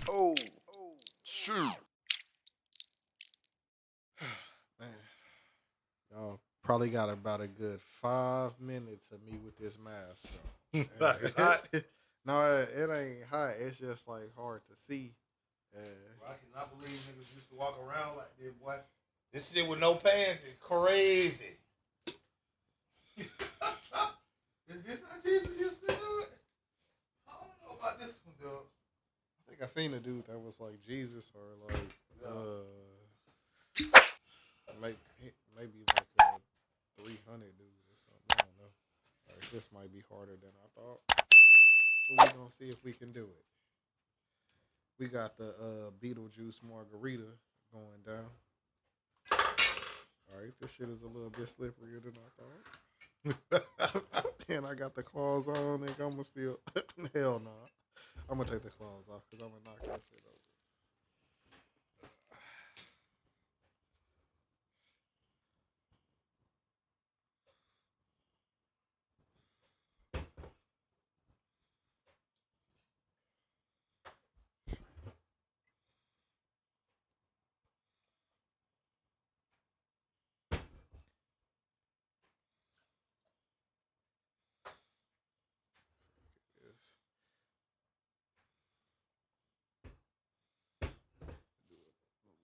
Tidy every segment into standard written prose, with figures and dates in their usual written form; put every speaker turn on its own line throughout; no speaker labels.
Oh, shoot.
Man, y'all probably got about a good 5 minutes of me with this mask on.
It's hot.
No, it ain't hot. It's just like hard to see.
I cannot believe niggas used to walk around like this, boy. This shit with no pants is crazy. Is this how Jesus used to do it? I don't know about this one, though.
I think I seen a dude that was like Jesus or like maybe like a 300 dude or something. I don't know. Like, this might be harder than I thought. But we're gonna see if we can do it. We got the Beetlejuice margarita going down. All right, this shit is a little bit slipperier than I thought. And I got the claws on, and I'm gonna still hell no. I'm gonna take the claws off because I'm gonna knock that shit over. Yes. Do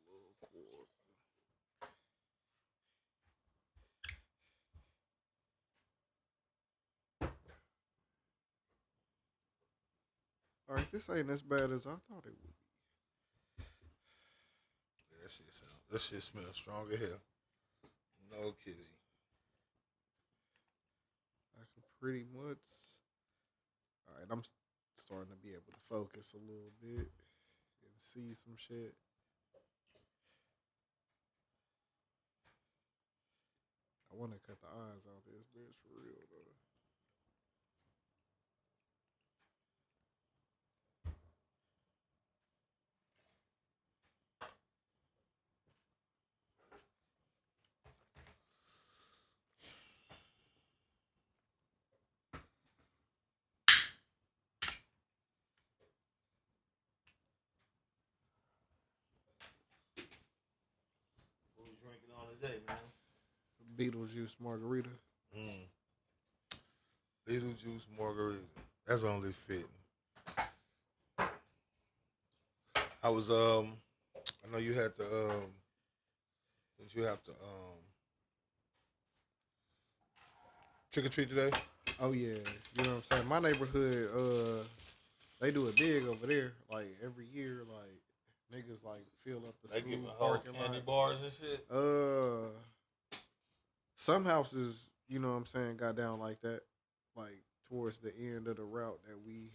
a little cord. All right, this ain't as bad as I thought it would.
That shit smells strong as hell. No kizzy.
I could pretty much. All right, I'm starting to be able to focus a little bit and see some shit. I want to cut the eyes out this bitch for real though.
What we drinking on today, man?
Beetlejuice margarita.
Beetlejuice margarita. That's only fitting. I was I know you had to did you have to trick or treat today?
Oh yeah, you know what I'm saying. My neighborhood, they do it big over there. Like every year, like niggas like fill up the
They giving
school
whole
parking
candy
lots.
bars and shit.
Some houses, you know what I'm saying, got down like that, like towards the end of the route that we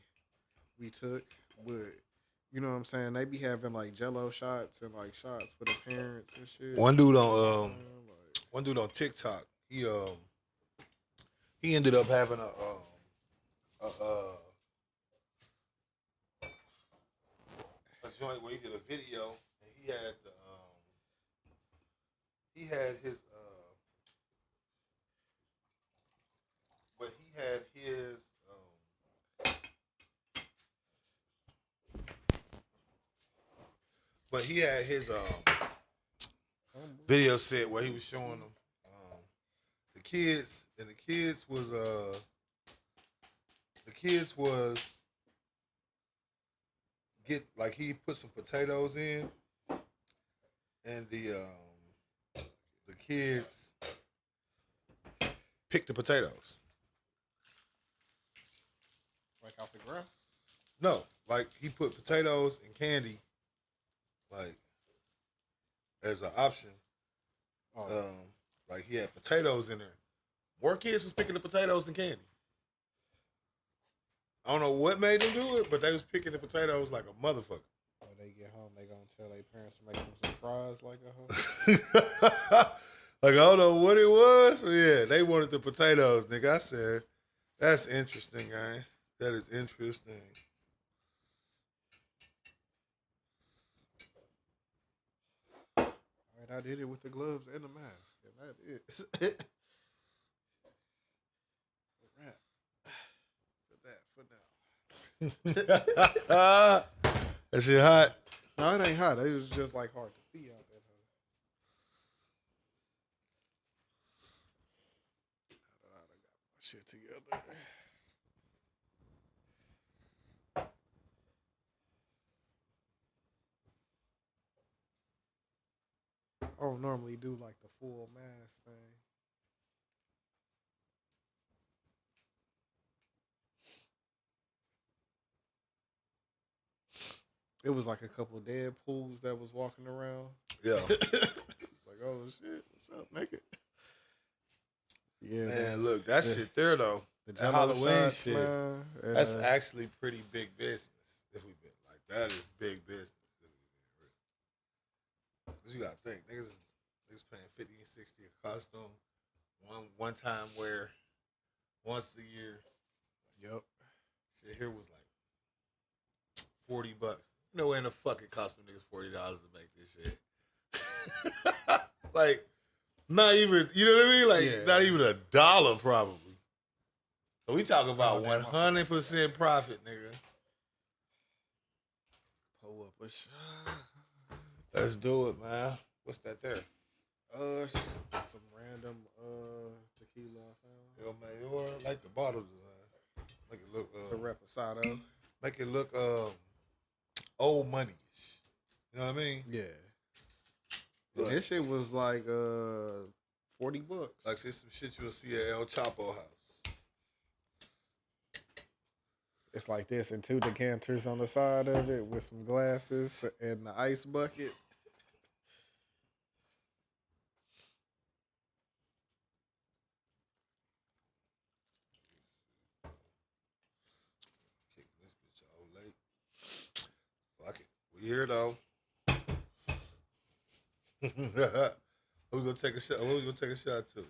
took. But you know what I'm saying, they be having like Jello shots and like shots for the parents and shit.
One dude
You know
on
what I'm saying? Like,
one dude on TikTok, he ended up having a joint where he did a video and he had his but he had his but he had his video set where he was showing them the kids, and the kids was get like he put some potatoes in, and the kids picked the potatoes.
like off the ground.
No, like he put potatoes and candy, like as an option.
Oh,
Like he had potatoes in there. More kids was picking the potatoes than candy. I don't know what made them do it, but they was picking the potatoes like a motherfucker.
when they get home, they gonna tell their parents to make them some fries like a hoe.
Like I don't know what it was. But yeah, they wanted the potatoes, nigga. I said, that's interesting, guy. That is interesting.
All right, I did it with the gloves and the mask, and that is wrap. For that for now.
That shit hot.
No, it ain't hot. It was just like hard to see out there. I got my shit together. I don't normally do like the full mask thing. It was like a couple of Deadpools that was walking around.
Yeah.
It's like, oh shit, what's up, nigga? Yeah,
Man, look, that shit there though. That Halloween shit. Man, that's actually pretty big business. If we been like that is big business. Cause you gotta think, niggas paying 50 and 60 a costume, one time wear, once a year.
Yep.
Shit here was like $40. You know, in a fucking costume, niggas $40 to make this shit. Like, not even, you know what I mean? Like, not even $1 probably. So we talk about 100% profit, nigga.
Pull up a shot.
Let's do it, man. What's that there?
Some random tequila I found.
Yo, man, you like the bottle design. Make it look.
It's a reposado.
Make it look old money-ish. You know what I mean?
Yeah. Look, this shit was like $40.
Like it's some shit you'll see at El Chapo house.
It's like this and 2 decanters on the side of it with some glasses and the ice bucket.
Kicking this bitch all late. Fuck it. We here though. We gonna take a shot. What we gonna take a shot to?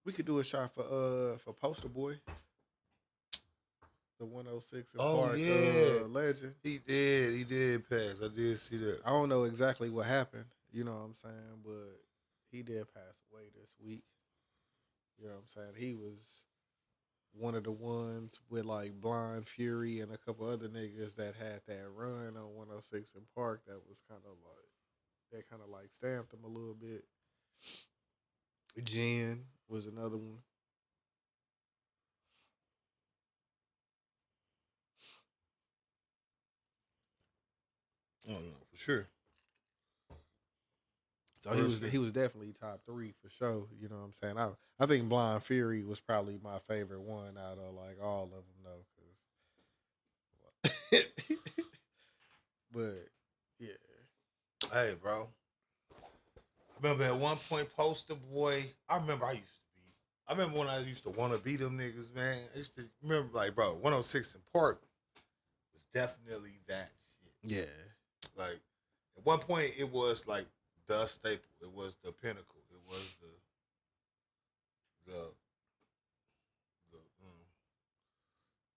We could do a shot for Poster Boy. The 106 in Park legend.
He did pass. I did see that.
I don't know exactly what happened, you know what I'm saying, but he did pass away this week. You know what I'm saying? He was one of the ones with like Blind Fury and a couple other niggas that had that run on 106 in Park that was kind of like stamped him a little bit. Jen was another one.
I don't know for sure.
So he was definitely top 3 for sure. You know what I'm saying? I think Blind Fury was probably my favorite one out of like all of them though. But yeah.
Hey, bro. I remember at one point, Poster Boy. I remember when I used to want to beat them niggas, man. I used to remember, like, bro, 106 in Park was definitely that shit.
Yeah.
Like, at one point, it was like the staple. It was the pinnacle. It was the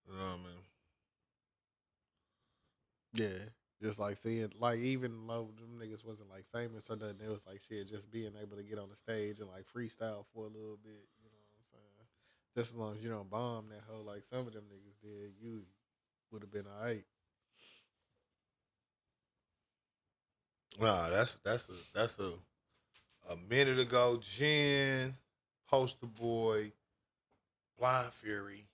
you know what I mean?
Yeah. Just like seeing, like, even though them niggas wasn't like famous or nothing, it was like shit, just being able to get on the stage and like freestyle for a little bit, you know what I'm saying? Just as long as you don't bomb that hoe like some of them niggas did, you would have been alright.
Nah, that's a minute ago. Jen, Poster Boy, Blind Fury.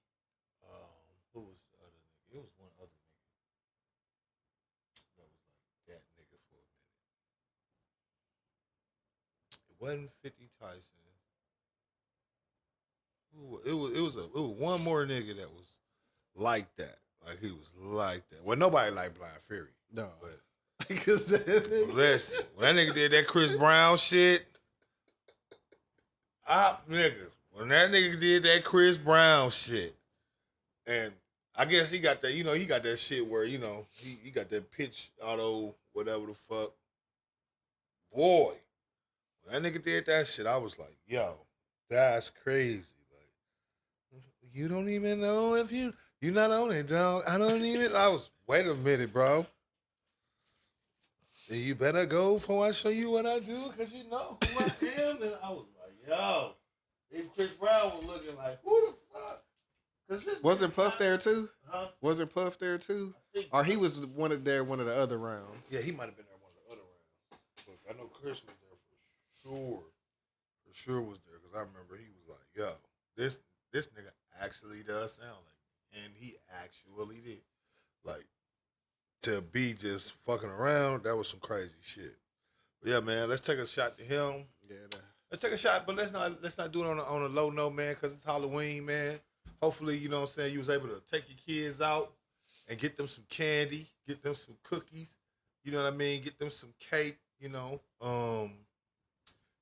Who was the other nigga? It was one other nigga that was like that nigga for a minute. It wasn't 50 Tyson. It was one more nigga that was like that. Like he was like that. Well, nobody liked Blind Fury.
No,
but
because
listen, when that nigga did that Chris Brown shit, when that nigga did that Chris Brown shit, and I guess he got that, he got that shit where, he got that pitch auto, whatever the fuck. Boy, when that nigga did that shit, I was like, yo, that's crazy. Like, you don't even know if you not on it, dog. I was, wait a minute, bro. then you better go before I show you what I do, because you know who I am. And I was like, yo. Even Chris Brown was looking like, who the fuck?
Wasn't Puff there too?
Huh?
Wasn't Puff there too? Or he was one of the other rounds.
Yeah, he might have been there one of the other rounds. But I know Chris was there for sure. For sure was there, because I remember he was like, yo, this nigga actually does sound like, and he actually did. Like, to be just fucking around, that was some crazy shit. But yeah, man, let's take a shot to him.
Yeah.
Let's take a shot, but let's not do it on a low note, man, because it's Halloween, man. Hopefully, you know what I'm saying, you was able to take your kids out and get them some candy, get them some cookies, you know what I mean, get them some cake, you know.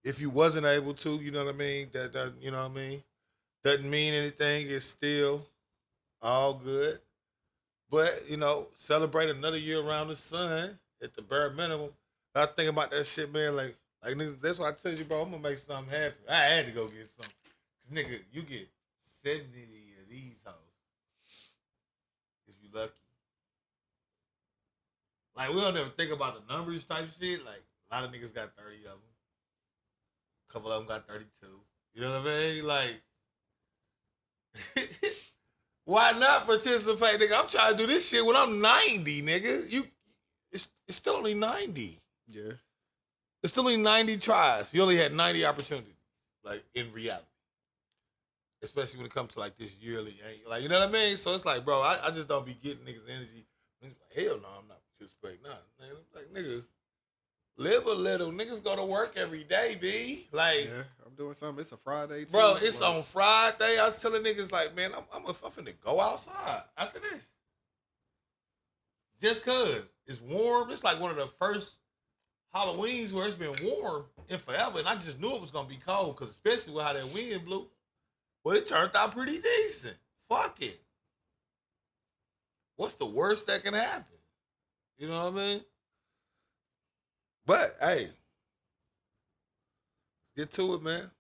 If you wasn't able to, you know what I mean, that you know what I mean, doesn't mean anything. It's still all good. But, you know, celebrate another year around the sun at the bare minimum. I think about that shit, man, like niggas, that's why I tell you, bro, I'm gonna make something happen. I had to go get something. Cause nigga, you get 70 of these hoes if you lucky. Like, we don't ever think about the numbers type shit. Like, a lot of niggas got 30 of them. A couple of them got 32. You know what I mean? Like, why not participate, nigga? I'm trying to do this shit when I'm 90, nigga. It's still only 90.
Yeah.
It's still only 90 tries. You only had 90 opportunities, like, in reality. Especially when it comes to, like, this yearly. Like, you know what I mean? So it's like, bro, I just don't be getting niggas energy. Niggas like, hell no, I'm not participating. Nah, man. Like, nigga, live a little. Niggas go to work every day, B. Like,
yeah, I'm doing something. It's a Friday, too.
Bro, it's on Friday. I was telling niggas, like, man, I'm finna go outside after this. Just cause it's warm. It's like one of the first Halloweens where it's been warm in forever, and I just knew it was gonna be cold, cause especially with how that wind blew. But it turned out pretty decent. Fuck it. What's the worst that can happen? You know what I mean? But hey, get to it, man.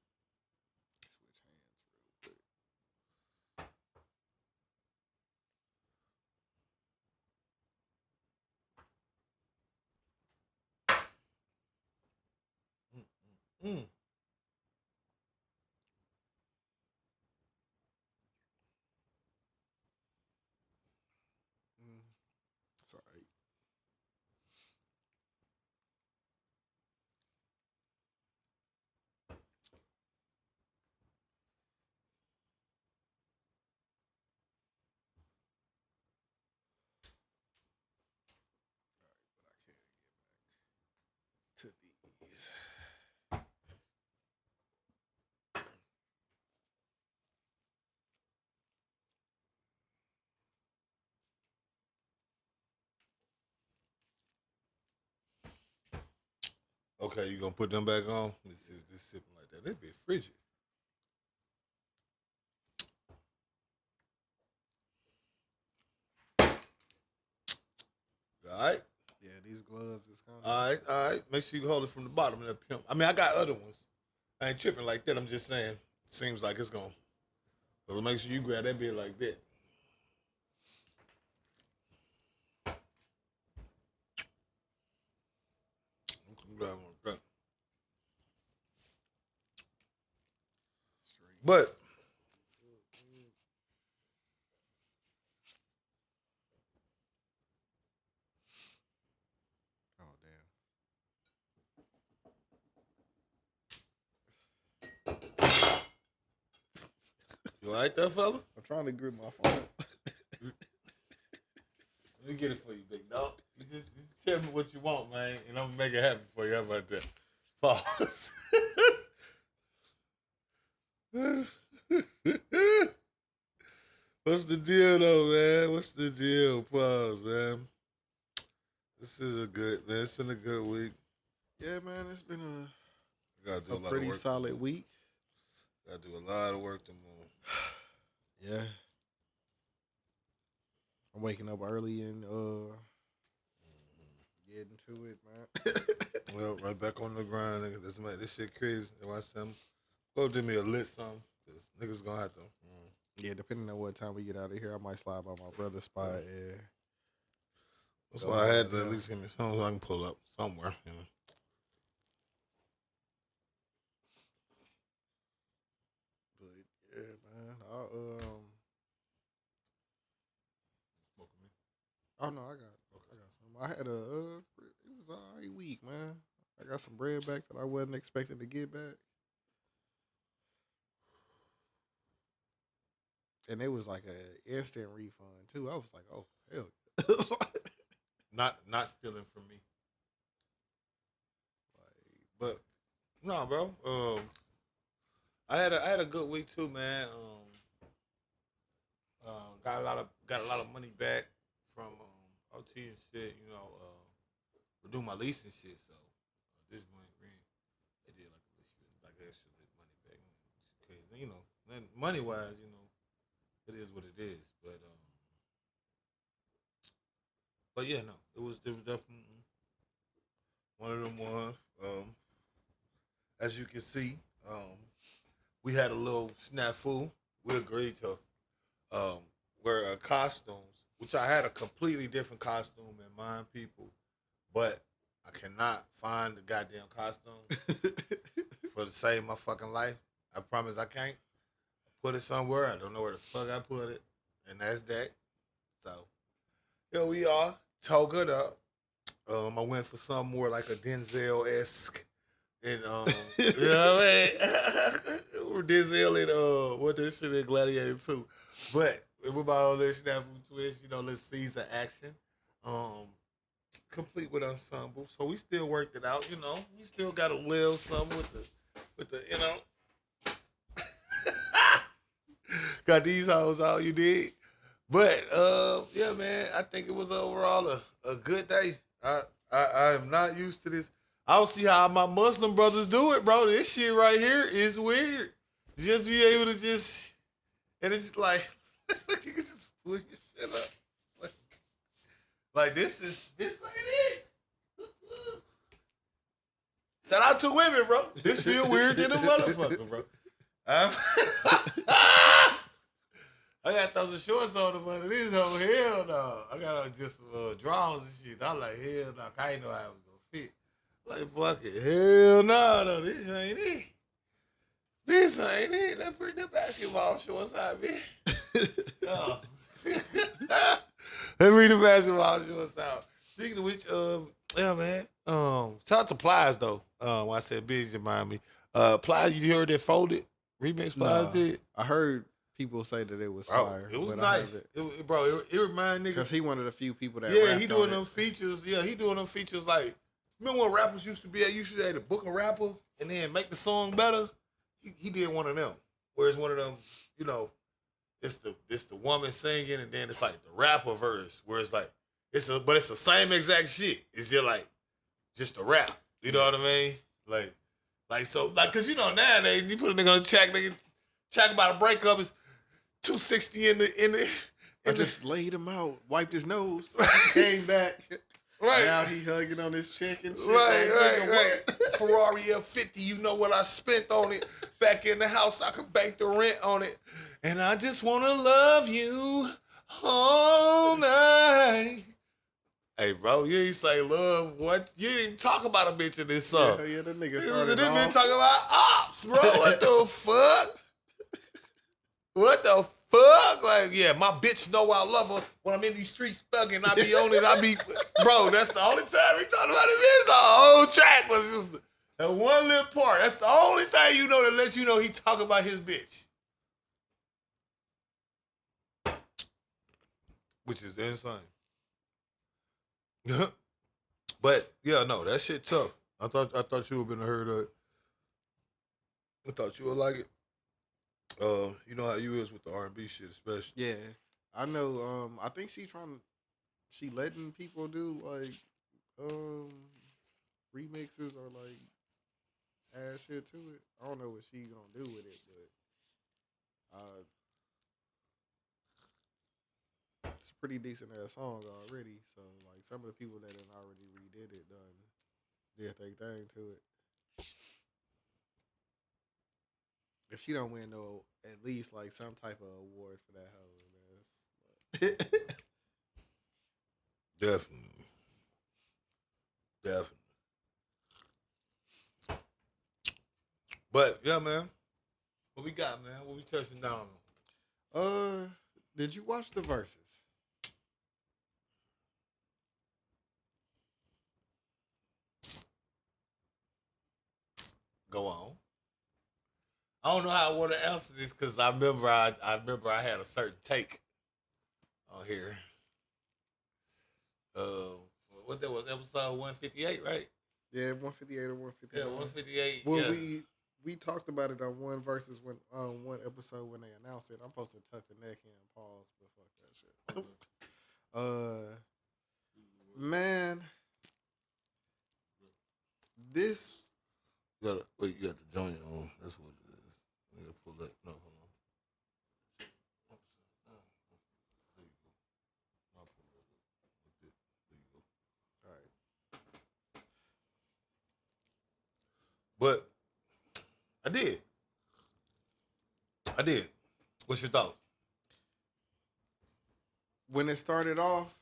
Mm.
It's all right. To these.
Okay, you gonna put them back on? Let's see if this sipping like that. They be frigid. All right.
Yeah, these gloves is kind of.
All right. Make sure you hold it from the bottom of that pimp. I mean, I got other ones. I ain't tripping like that. I'm just saying. Seems like it's gonna. So make sure you grab that bit like that. Grab one, grab. But
Oh damn!
you all right there, fella?
I'm trying to grip my phone.
Let me get it for you, big dog. You just tell me what you want, man, and I'm gonna make it happen for you. How about that? Pause. What's the deal, though, man? What's the deal? Pause, man. This is a good, man. It's been a good week.
Yeah, man, it's been
Gotta do
a
a lot
pretty
of work.
solid week.
Gotta do a lot of work tomorrow.
Yeah. I'm waking up early and getting to it, man.
Well, right back on the grind, nigga. This shit crazy. Watch them. Go do me a lit something. Niggas gonna have to.
Yeah, depending on what time we get out of here, I might slide by my brother's spot. Yeah.
That's why I had to at least give me something I can pull up somewhere. You know.
But yeah, man. Oh no, I got some. I had it was alright week, man. I got some bread back that I wasn't expecting to get back. And it was like an instant refund too. I was like, oh hell.
Not stealing from me. But no, bro. I had a good week too, man. Got a lot of money back from OT and shit. You know, we're doing my lease and shit. So this month rent, they did like extra money back. Cause you know, money wise, you know, it is what it is. But yeah, no, it was definitely one of them ones. As you can see, we had a little snafu. We agreed to wear costumes, which I had a completely different costume in mind, people, but I cannot find the goddamn costume for to save my fucking life. I promise I can't. Put it somewhere. I don't know where the fuck I put it, and that's that. So here we are, togered up. I went for something more like a Denzel-esque. And you know what I mean? Or Denzel and what this shit in Gladiator 2. But with my all this snap from Twitch, you know, let's seize the action. Complete with ensemble. So we still worked it out, you know. We still got a little something with the you know. Got these hoes out, you did. But yeah, man, I think it was overall a good day. I am not used to this. I don't see how my Muslim brothers do it, bro. This shit right here is weird. Just be able to just, and it's like, you can just pull your shit up. Like this ain't it. Shout out to women, bro. This feel weird than a motherfucker, bro. I got to throw some shorts on them under this whole hell no. I got just some drawers and shit. I'm like, hell no. I didn't know how it was going to fit. Like, fuck it. Hell no, this ain't it. This ain't it. Let's bring the basketball shorts out, man. Oh. Let's bring the basketball shorts out. Speaking of which, yeah, man. Shout out to Plies, though. When I said Biggs remind me. Plies, you heard that Folded? Remix Plies did?
I heard people say that it was fire.
It was nice. It reminded niggas.
Because he one of the few people that
he doing them features. Yeah, he doing them features like, remember when rappers used to be at, you should have to book a rapper and then make the song better? He did one of them. Whereas one of them, you know, it's the woman singing and then it's like the rapper verse where it's like, but it's the same exact shit. It's just a rap. You know what I mean? Like, cause you know nowadays you put a nigga on the track, about a breakup is 260 in the.
I just laid him out, wiped his nose, came back.
Right.
Now he hugging on his chick and shit.
Right. Ferrari F50, you know what I spent on it. Back in the house, I could bank the rent on it. And I just want to love you all night. Hey, bro, you ain't say love. What? You didn't talk about a bitch in this song.
Yeah, that nigga started
This bitch talking about ops, bro. What the fuck? What the fuck? Like, yeah, my bitch know I love her. When I'm in these streets thugging, I be on it. Bro, that's the only time he talked about it. The whole track was just that one little part. That's the only thing you know that lets you know he talk about his bitch. Which is insane. But, yeah, no, that shit tough. I thought you would have been heard of it. I thought you would like it. You know how you is with the R&B shit, especially.
Yeah, I know. I think she letting people do like remixes or like add shit to it. I don't know what she gonna do with it, but it's a pretty decent ass song already. So like some of the people that have already redid it did their thing to it. If she don't win though, at least like some type of award for that hoe,
Definitely. Definitely. But yeah, man. What we got, man? What we touching down on?
Did you watch the verses?
Go on. I don't know how I want to answer this because I remember I had a certain take on here. What that was, episode 158, right?
Yeah, 158 or 159.
Yeah, 158.
Well,
yeah.
we talked about it on one versus when one episode when they announced it. I'm supposed to tuck the neck in and pause, but fuck that shit. Man, this.
You got the joint on. That's what it is. You gotta pull that. No, hold on. There you go. I'll pull that up. There you go.
All right.
But I did. What's your thought?
When it started off,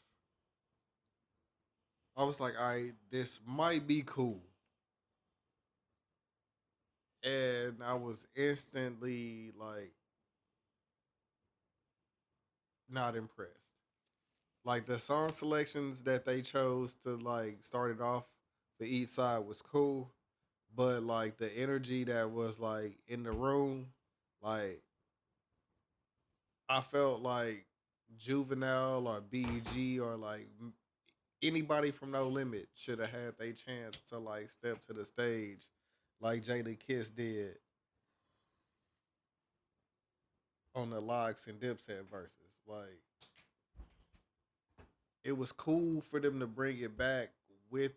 I was like, all right, this might be cool. And I was instantly like not impressed. Like the song selections that they chose to like start it off for each side was cool, but like the energy that was like in the room, like I felt like Juvenile or BG or like anybody from No Limit should have had their chance to like step to the stage like Jada Kiss did on the Locks and Dipset verses. Like it was cool for them to bring it back with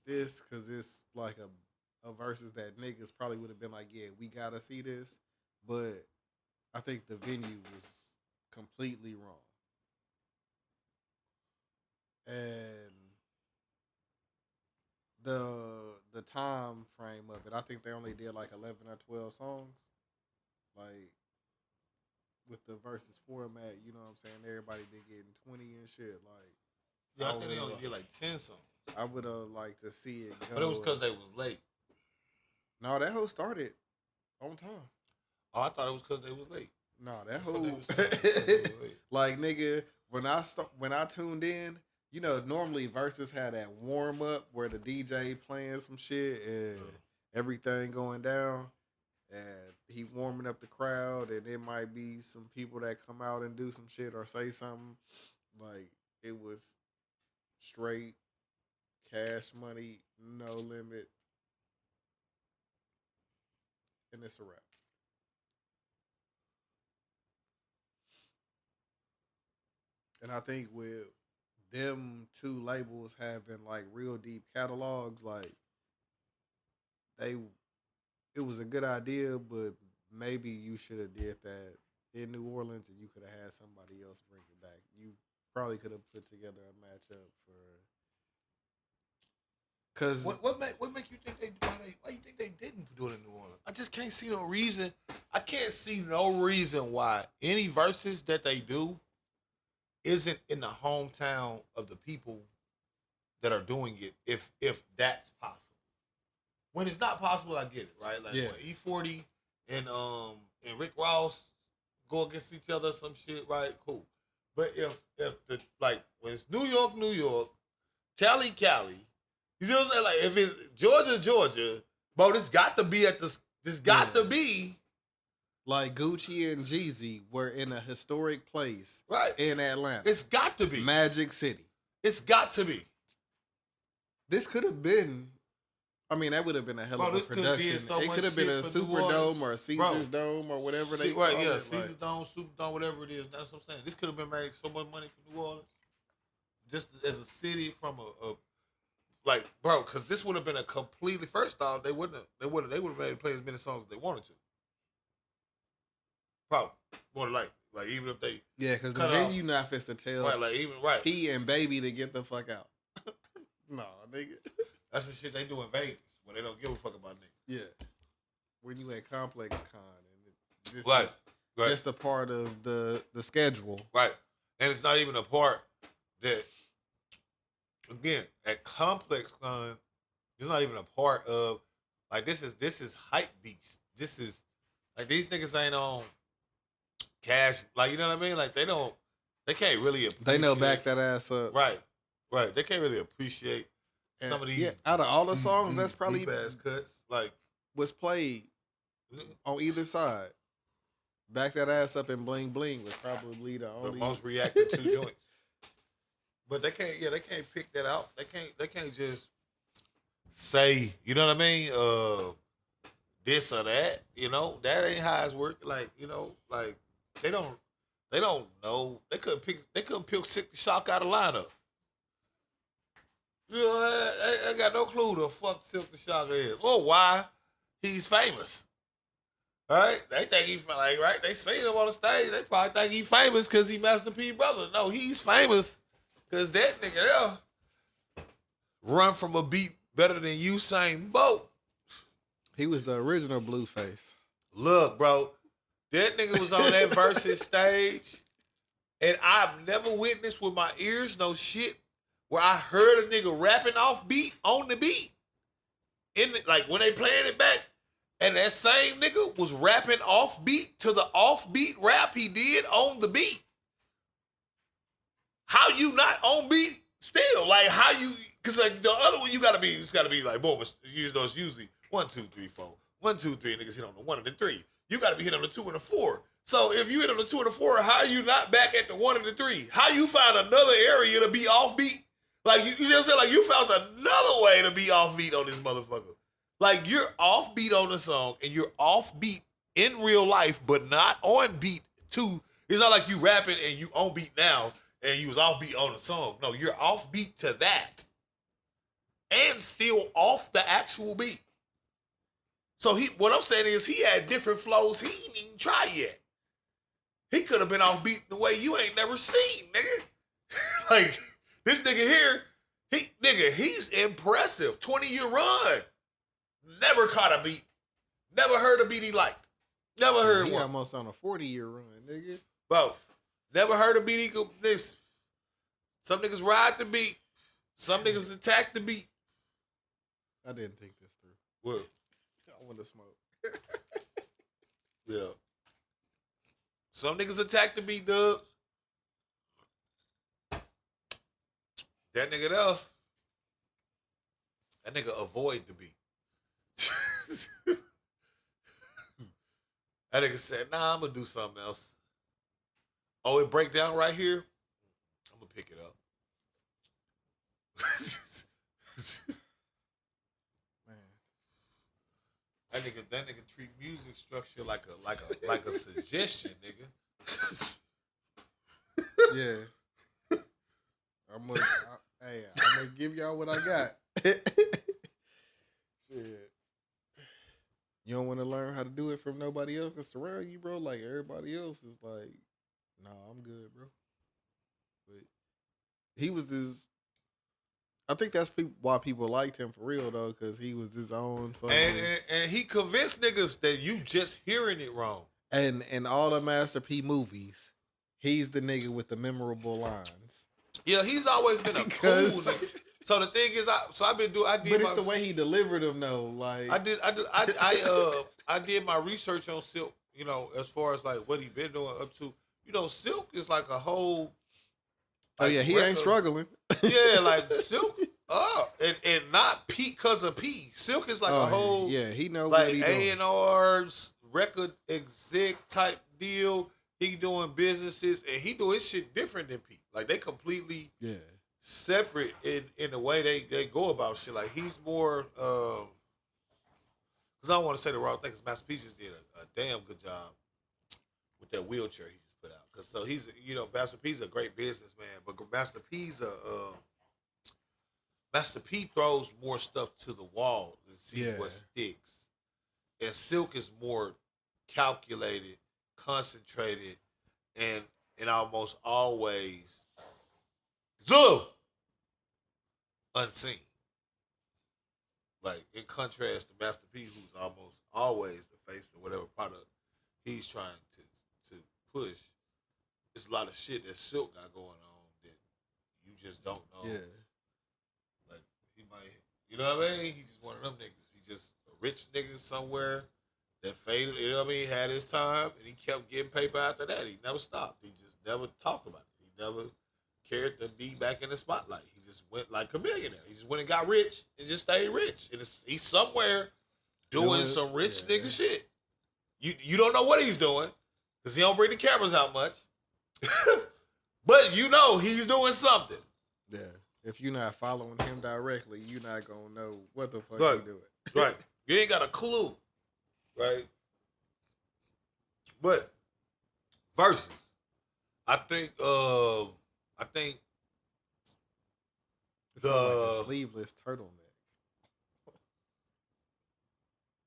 this because it's like a versus that niggas probably would have been like, yeah, we gotta see this. But I think the venue was completely wrong. And the time frame of it, I think they only did like 11 or 12 songs. Like with the versus format, you know what I'm saying? Everybody been getting 20 and shit. Like
Yeah, I think they only did like 10 songs.
I would have liked to see it go.
But it was because they was late.
No, that whole started on time.
Oh, I thought it was because they was late.
No, that whole like nigga, when I tuned in, you know, normally verses had that warm up where the DJ playing some shit and everything going down, and he warming up the crowd, and there might be some people that come out and do some shit or say something. Like it was straight Cash Money, No Limit, and it's a wrap. And I think with them two labels having like real deep catalogs, like it was a good idea, but maybe you should have did that in New Orleans and you could have had somebody else bring it back. You probably could have put together a matchup for. Cause
what make you think why you think they didn't do it in New Orleans? I just can't see no reason. I can't see no reason why any verses that they do isn't in the hometown of the people that are doing it, if that's possible. When it's not possible, I get it, right? Like when E40 and Rick Ross go against each other, some shit, right? Cool. But if the like when it's New York, Cali, you know what I'm saying? Like if it's Georgia, bro, this got to be to be.
Like Gucci and Jeezy were in a historic place,
right,
in Atlanta.
It's got to be
Magic City.
It's got to be.
This could have been. I mean, that would have been a hell of a production. It could have been a Superdome or a Caesar's Dome or whatever they call it.
Caesar's Dome, Superdome, whatever it is. That's what I'm saying. This could have been made so much money for New Orleans, just as a city from a like, bro, because this would have been a completely. First off, they would have made to play as many songs as they wanted to. Probably more than like even if they
because the venue not fit to tell P and Baby to get the fuck out. No, nigga.
That's what shit they do in Vegas when they don't give a fuck about niggas.
Yeah, when you at Complex Con and this
right.
is just a part of the schedule,
right? And it's not even a part that again, at Complex Con, it's not even a part of like this is hype beast. This is like these niggas ain't on cash. Like you know what I mean? Like they can't really appreciate.
They know back that ass up.
Right. They can't really appreciate some of these.
Out of all the songs, that's probably
ass cuts. Like
was played on either side. Back that ass up and bling bling was probably the
most reacted to joints. But they can't. Yeah, they can't pick that out. They can't just say. You know what I mean? This or that. You know that ain't how it's work. Like you know, like they don't know. They couldn't pick Sick the Shock out of lineup. You know, I got no clue the fuck Silk the Shock is or why he's famous. Right? They think he's like right. They seen him on the stage. They probably think he's famous because he Master P brother. No, he's famous because that nigga there run from a beat better than Usain Bolt.
He was the original Blueface.
Look, bro, that nigga was on that Versus stage, and I've never witnessed with my ears no shit where I heard a nigga rapping off beat on the beat. Like when they playing it back, and that same nigga was rapping off beat to the off beat rap he did on the beat. How you not on beat still? Like how you? Because like the other one, it's gotta be like boom. It's usually 1, 2, 3, 4. 1, 2, 3. Niggas hit on the 1 and the 3. You gotta be hit on the 2 and the 4. So if you hit on the 2 and the 4, how you not back at the 1 and the 3? How you find another area to be off beat? Like you just said, like you found another way to be offbeat on this motherfucker. Like you're offbeat on the song and you're offbeat in real life, but not on beat too. It's not like you rapping and you on beat now and you was offbeat on the song. No, you're offbeat to that, and still off the actual beat. So what I'm saying is he had different flows he ain't even tried yet. He could have been offbeat in the way you ain't never seen, nigga. Like. This nigga here, he's impressive. 20-year run. Never caught a beat. Never heard a beat he liked. Never heard
he
one.
Almost on a 40-year run, nigga.
Bro, never heard a beat he could this. Some niggas ride the beat. Some niggas attack the beat.
I didn't think this through.
What?
I want to smoke.
Yeah. Some niggas attack the beat, Dubz. That nigga there, that nigga avoid the beat. That nigga said, nah, I'm gonna do something else. Oh, it break down right here? I'm gonna pick it up. Man. That nigga treat music structure like a suggestion, nigga.
Yeah. I'm gonna give y'all what I got. Shit. You don't want to learn how to do it from nobody else that's around you, bro. Like everybody else is like, nah, I'm good, bro. But he was his. I think that's why people liked him for real though, because he was his own fucking.
And he convinced niggas that you just hearing it wrong.
And in all the Master P movies, he's the nigga with the memorable lines.
Yeah, he's always been a cool nigga. So the thing is, I did.
But it's the way he delivered them, though. Like
I did my research on Silk. You know, as far as like what he been doing up to. You know, Silk is like a whole.
Like, oh yeah, he ain't struggling.
Yeah, like Silk. And not P because of P. Silk is like a whole.
Yeah, he know
like
what he doing.
A&R's record exec type deal. He doing businesses and he doing shit different than P. Like they completely separate in the way they go about shit. Like he's more because I don't want to say the wrong thing because Master P just did a damn good job with that wheelchair he just put out. Cause so he's Master P's a great businessman, but Master P's Master P throws more stuff to the wall and see what sticks. And Silk is more calculated, concentrated, and almost always unseen. Like in contrast to Master P, who's almost always the face of whatever product he's trying to push. There's a lot of shit that Silk got going on that you just don't know.
Yeah.
like, you know what I mean? He just one of them niggas. He just a rich nigga somewhere that faded. You know what I mean? He had his time, and he kept getting paper after that. He never stopped. He just never talked about it. He never cared to be back in the spotlight. He just went like a millionaire. He just went and got rich and just stayed rich. And he's somewhere doing some rich nigga shit. You don't know what he's doing because he don't bring the cameras out much. But you know he's doing something.
Yeah. If you're not following him directly, you're not gonna know what the fuck
Right.
he doing.
Right. You ain't got a clue. Right. But versus, I think
It's like a sleeveless turtleneck.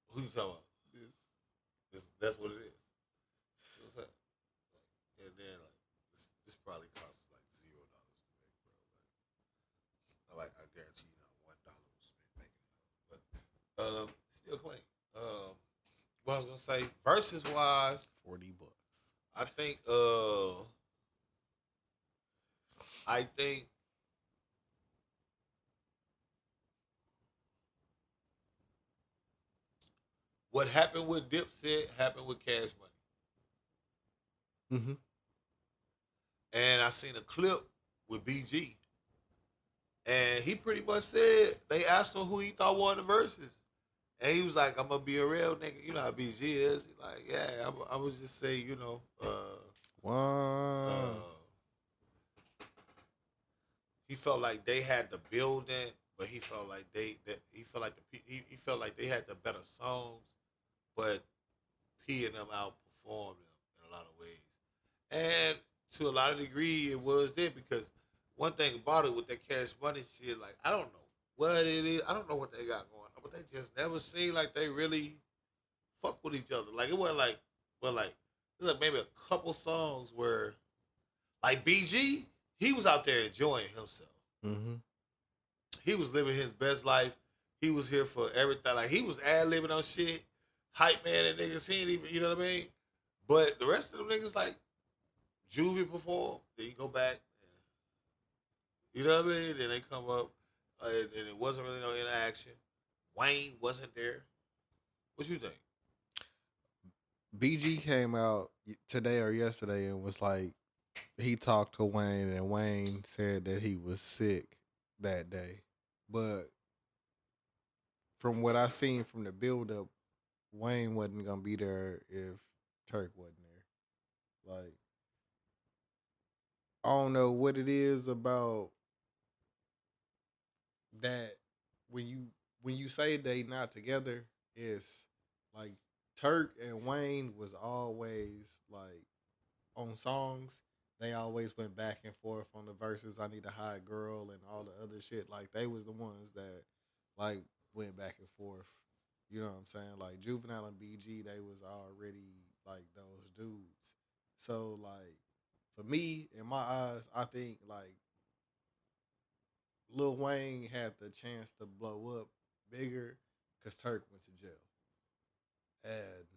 Who you talking about? That's what it is. What's that? And then this probably costs like $0 to make, bro. Like I guarantee you not $1 was spent making it. But still clean. What I was gonna say, versus wise,
$40.
I think what happened with Dipset happened with Cash Money.
Mm-hmm.
And I seen a clip with BG. And he pretty much said, they asked him who he thought won the verses. And he was like, I'm going to be a real nigga. You know how BG is. He like, yeah, I would just say, you know.
Wow.
He felt like they had the building, but he felt like he felt like they had the better songs, but P and them outperformed them in a lot of ways. And to a lot of degree, it was there because one thing about it with that Cash Money shit, like I don't know what it is, I don't know what they got going on, but they just never seemed like they really fuck with each other. Like it wasn't like, well, like there's like maybe a couple songs where, like BG, he was out there enjoying himself.
Mm-hmm.
He was living his best life. He was here for everything. Like he was ad-libbing on shit, hype man and niggas. He ain't even, you know what I mean? But the rest of them niggas like Juvie perform, then you go back. You know what I mean? Then they come up, and it wasn't really no interaction. Wayne wasn't there. What you think?
BG came out today or yesterday and was like, he talked to Wayne and Wayne said that he was sick that day. But from what I seen from the build up, Wayne wasn't gonna be there if Turk wasn't there. Like, I don't know what it is about that when you say they not together, it's like Turk and Wayne was always like on songs. They always went back and forth on the verses. I need a hot girl and all the other shit. Like they was the ones that like went back and forth. You know what I'm saying? Like Juvenile and BG, they was already like those dudes. So like for me, in my eyes, I think like Lil Wayne had the chance to blow up bigger because Turk went to jail. And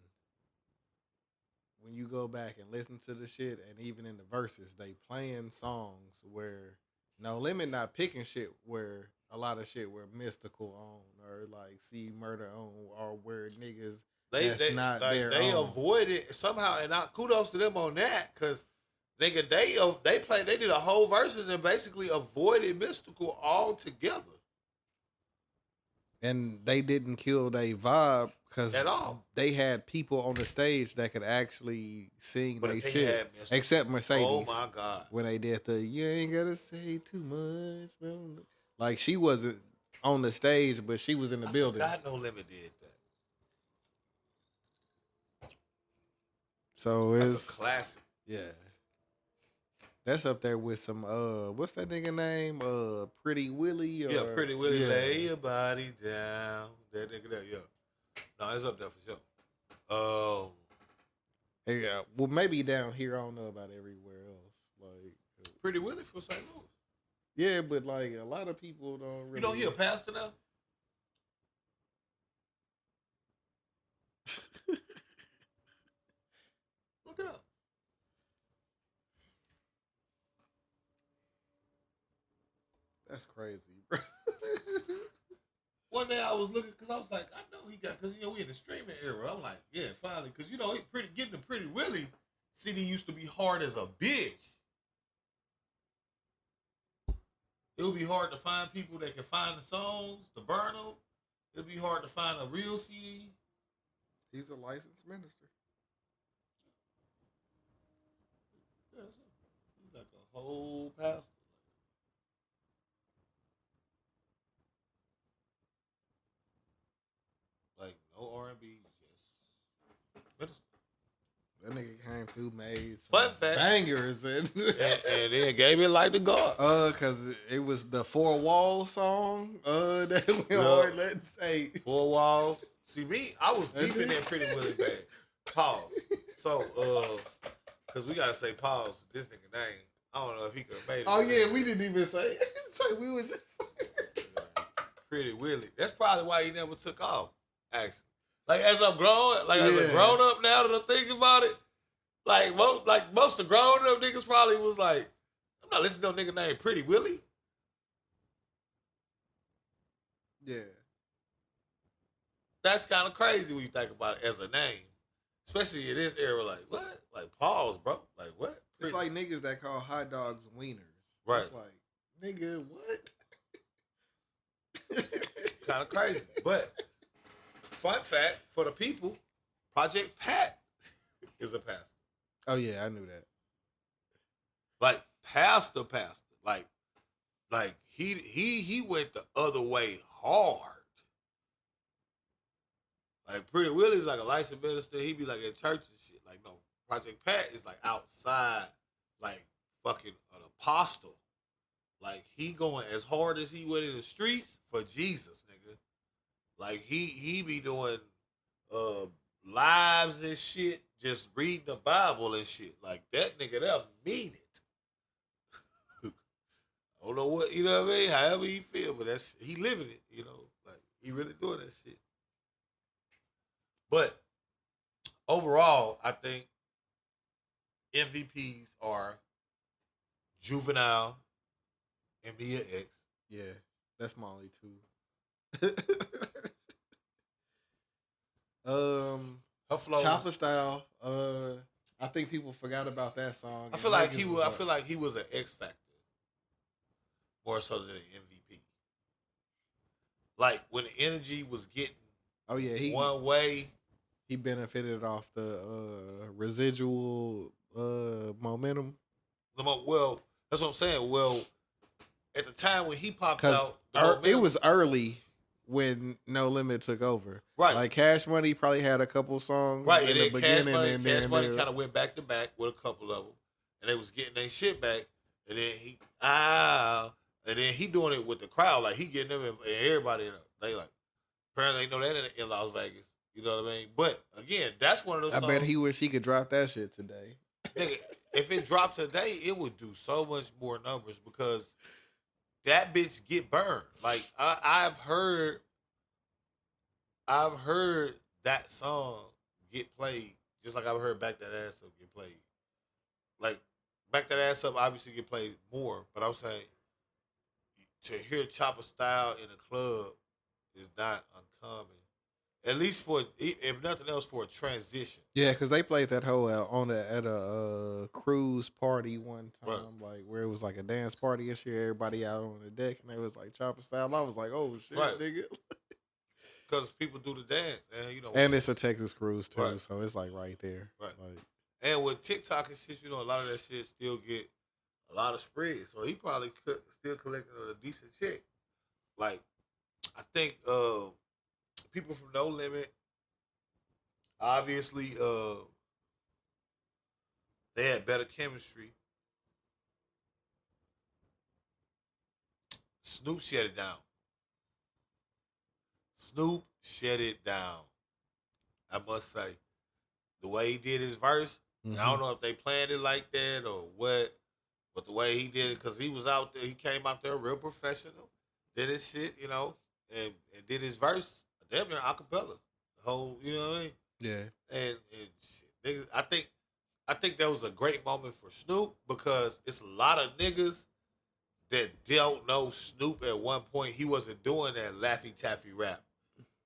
when you go back and listen to the shit, and even in the verses, they playing songs where No Limit not picking shit where a lot of shit were mystical on or like see murder on or where niggas that's not
like,
their
they
own.
avoided somehow, and kudos to them on that because nigga they did a whole verses and basically avoided mystical altogether.
And they didn't kill their vibe because
At all.
they had people on the stage that could actually sing
But
their
they
shit.
had Mystical.
Except Mercedes.
Oh my God.
When they did the "You ain't gotta say too much," bro. Like she wasn't on the stage, but she was in the building.
I forgot No Limit did that.
So
That's
it's
a classic.
Yeah. That's up there with some what's that nigga name? Pretty Willie or
Yeah, Pretty Willie, lay your body down. That nigga there, yeah. No, it's up there for sure.
Yeah, well maybe down here I don't know about everywhere else. Like
Pretty Willie from St. Louis.
Yeah, but like a lot of people don't really.
You know he a pastor now? Look it up.
That's crazy, bro.
one day I was looking because I was like, I know he got, because we in the streaming era. I'm like, yeah, finally, because getting the Pretty Willie CD used to be hard as a bitch. It would be hard to find people that can find the songs, to burn them. It would be hard to find a real CD.
He's a licensed minister.
Yeah, he's like a whole pastor. Like no R&B, just minister.
That nigga came through, made
Fun fact.
bangers and
then gave it like the God.
Cause it was the Four Walls song. That we hard. Let's say
Four Walls. See me, I was deep in that Pretty Willie bag. Pause. So, cause we gotta say pause with this nigga name. I don't know if he could have made it.
Oh yeah, we didn't even say it. So we was just
Pretty Willie. That's probably why he never took off. Actually, like as I'm growing, as a grown up now that I'm thinking about it, most of grown up niggas probably was like, I'm not listening to no nigga named Pretty Willie.
Yeah.
That's kind of crazy when you think about it as a name. Especially in this era, like, what? Like, pause, bro. Like, what?
It's like niggas that call hot dogs wieners.
Right.
It's like, nigga, what?
Kind of crazy. But, fun fact for the people, Project Pat is a pastor.
Oh, yeah, I knew that.
Like, pastor. Like he went the other way hard. Like Pretty Willie's like a licensed minister. He be like at church and shit. Like no, Project Pat is like outside, like fucking an apostle. Like he going as hard as he went in the streets for Jesus, nigga. Like he be doing lives and shit, just reading the Bible and shit. Like that nigga there mean it. I don't know what, you know what I mean? However he feel, but he living it, like he really doing that shit. But overall, I think MVPs are Juvenile and Mia X.
Yeah, that's my only two.
Her flow,
Chopper Style. I think people forgot about that song.
I feel like he was an X Factor more so than an MVP. Like when the energy was getting one way.
He benefited off the residual momentum.
Well, that's what I'm saying. Well, at the time when he popped out,
it was early when No Limit took over.
Right.
Like Cash Money probably had a couple songs in the beginning.
Cash Money kind of went back to back with a couple of them. And they was getting their shit back. And then he doing it with the crowd. Like he getting them and everybody in they like, apparently they know that in Las Vegas. You know what I mean? But again, that's one of those songs.
I bet he wish he could drop that shit today.
Nigga, if it dropped today, it would do so much more numbers because that bitch get burned. Like I've heard that song get played just like I've heard Back That Ass Up get played. Like Back That Ass Up obviously get played more, but I'm saying to hear Chopper Style in a club is not uncommon. At least for, if nothing else, for a transition.
Yeah, because they played that whole at a cruise party one time,
right.
Like where it was like a dance party and shit. Everybody out on the deck, and they was like Chopper Style. I was like, oh shit,
right.
Nigga.
Because people do the dance, and
and it's a Texas cruise too,
right.
So it's like right there,
right?
Like,
and with TikTok and shit, a lot of that shit still get a lot of spread. So he probably could still collecting a decent check. Like I think. People from No Limit, obviously, they had better chemistry. Snoop shut it down. I must say. The way he did his verse, and I don't know if they planned it like that or what, but the way he did it, because he was out there, he came out there real professional, did his shit, and did his verse. Damn near acapella, the whole, you know what I mean?
Yeah.
And shit, niggas, I think that was a great moment for Snoop because it's a lot of niggas that don't know Snoop at one point, he wasn't doing that Laffy Taffy rap.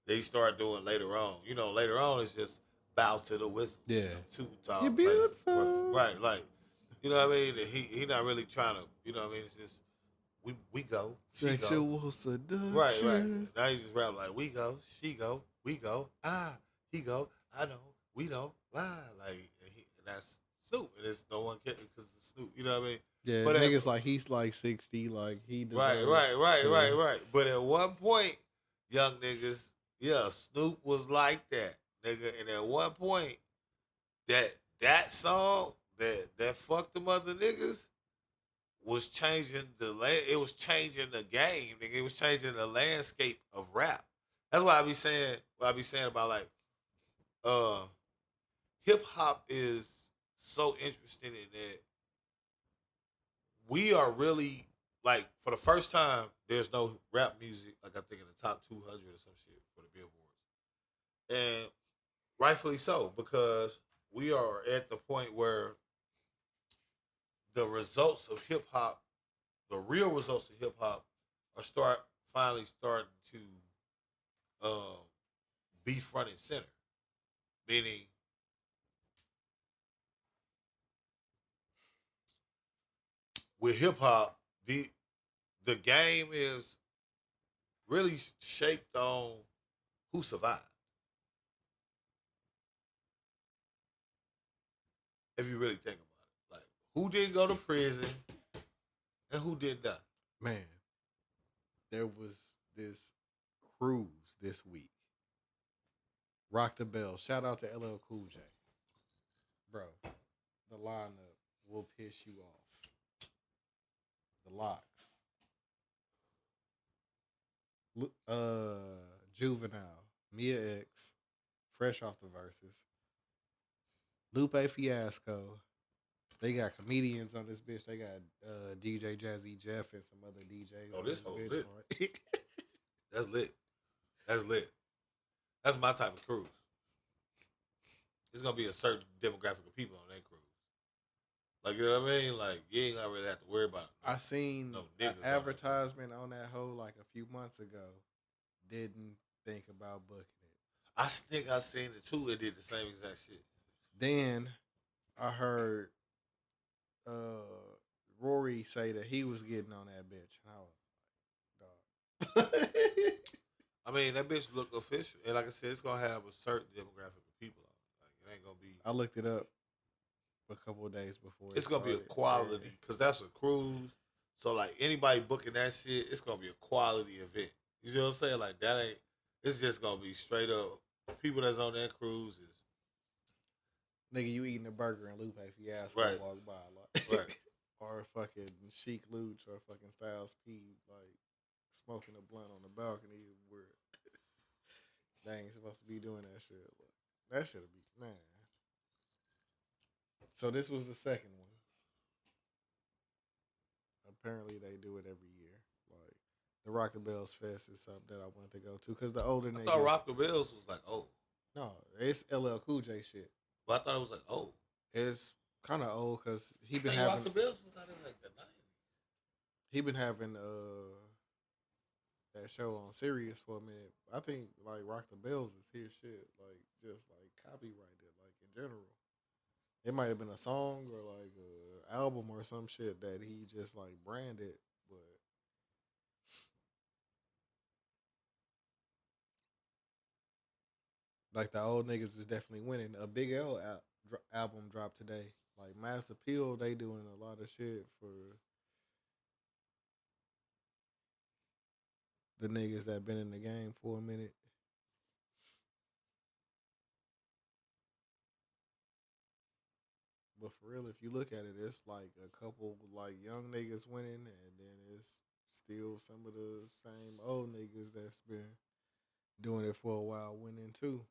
They start doing later on. Later on it's just bow to the whistle.
Yeah.
Too tall.
You're beautiful.
Right, like, you know what I mean? He not really trying to, you know what I mean? It's just, we go, she go.
Sexual seduction.
Right. Now he's just rap like, we go, she go, we go, he go, I know, we don't lie. Like, and that's Snoop. And it's no one cares because it's Snoop. You know what I mean?
Yeah,
but
niggas like he's like 60, like he deserves.
Right. But at one point, young niggas, Snoop was like that, nigga. And at one point, that song that fucked them other niggas was changing it was changing the game, nigga. It was changing the landscape of rap. That's why I be saying about like hip hop is so interesting in that we are really, like, for the first time, there's no rap music, like, I think in the top 200 or some shit for the Billboards. And rightfully so, because we are at the point where the results of hip hop, the real results of hip hop, are finally starting to be front and center. Meaning, with hip hop, the game is really shaped on who survived. If you really think about it, like, who didn't go to prison and who did not.
Man, there was this cruise this week. Rock the Bell. Shout out to LL Cool J. Bro, the lineup will piss you off. The Locks. Juvenile. Mia X. Fresh off the verses. Lupe Fiasco. They got comedians on this bitch. They got DJ Jazzy Jeff and some other DJs.
Oh, this whole lit. That's lit. That's lit. That's my type of cruise. It's gonna be a certain demographic of people on that cruise. Like, you know what I mean? Like, you ain't gonna really have to worry about it.
I seen an advertisement on that hoe like a few months ago. Didn't think about booking it.
I think I seen it too. It did the same exact shit.
Then I heard Rory say that he was getting on that bitch, and I was like, dog.
I mean, that bitch looked official, and like I said, it's gonna have a certain demographic of people on it. Like, it ain't gonna be.
I looked it up a couple of days before.
It's gonna be a quality, because that's a cruise. So, like, anybody booking that shit, it's gonna be a quality event. You know what I'm saying? Like, that ain't. It's just gonna be straight up. People that's on that cruise is.
Nigga, you eating a burger and Lupe Fiasco walk by, like,
right?
Or fucking Chic Luch or fucking Styles P, like, smoking a blunt on the balcony where they ain't supposed to be doing that shit. But that should be, man. So this was the second one. Apparently they do it every year. Like, the Rock the Bells Fest is something that I wanted to go to because the older niggas.
I thought Rock the Bells was like, oh.
No, it's LL Cool J shit.
But I thought it was like, oh.
It's kind of old because he been
having. Rock the Bells was out in like the 90s.
He been having that show on Sirius for a minute. I think like Rock the Bells is his shit, like just like copyrighted, like in general. It might have been a song or like a album or some shit that he just like branded, but like the old niggas is definitely winning. A Big L album dropped today. Like Mass Appeal, they doing a lot of shit for the niggas that been in the game for a minute. But for real, if you look at it, it's like a couple like young niggas winning, and then it's still some of the same old niggas that's been doing it for a while winning too.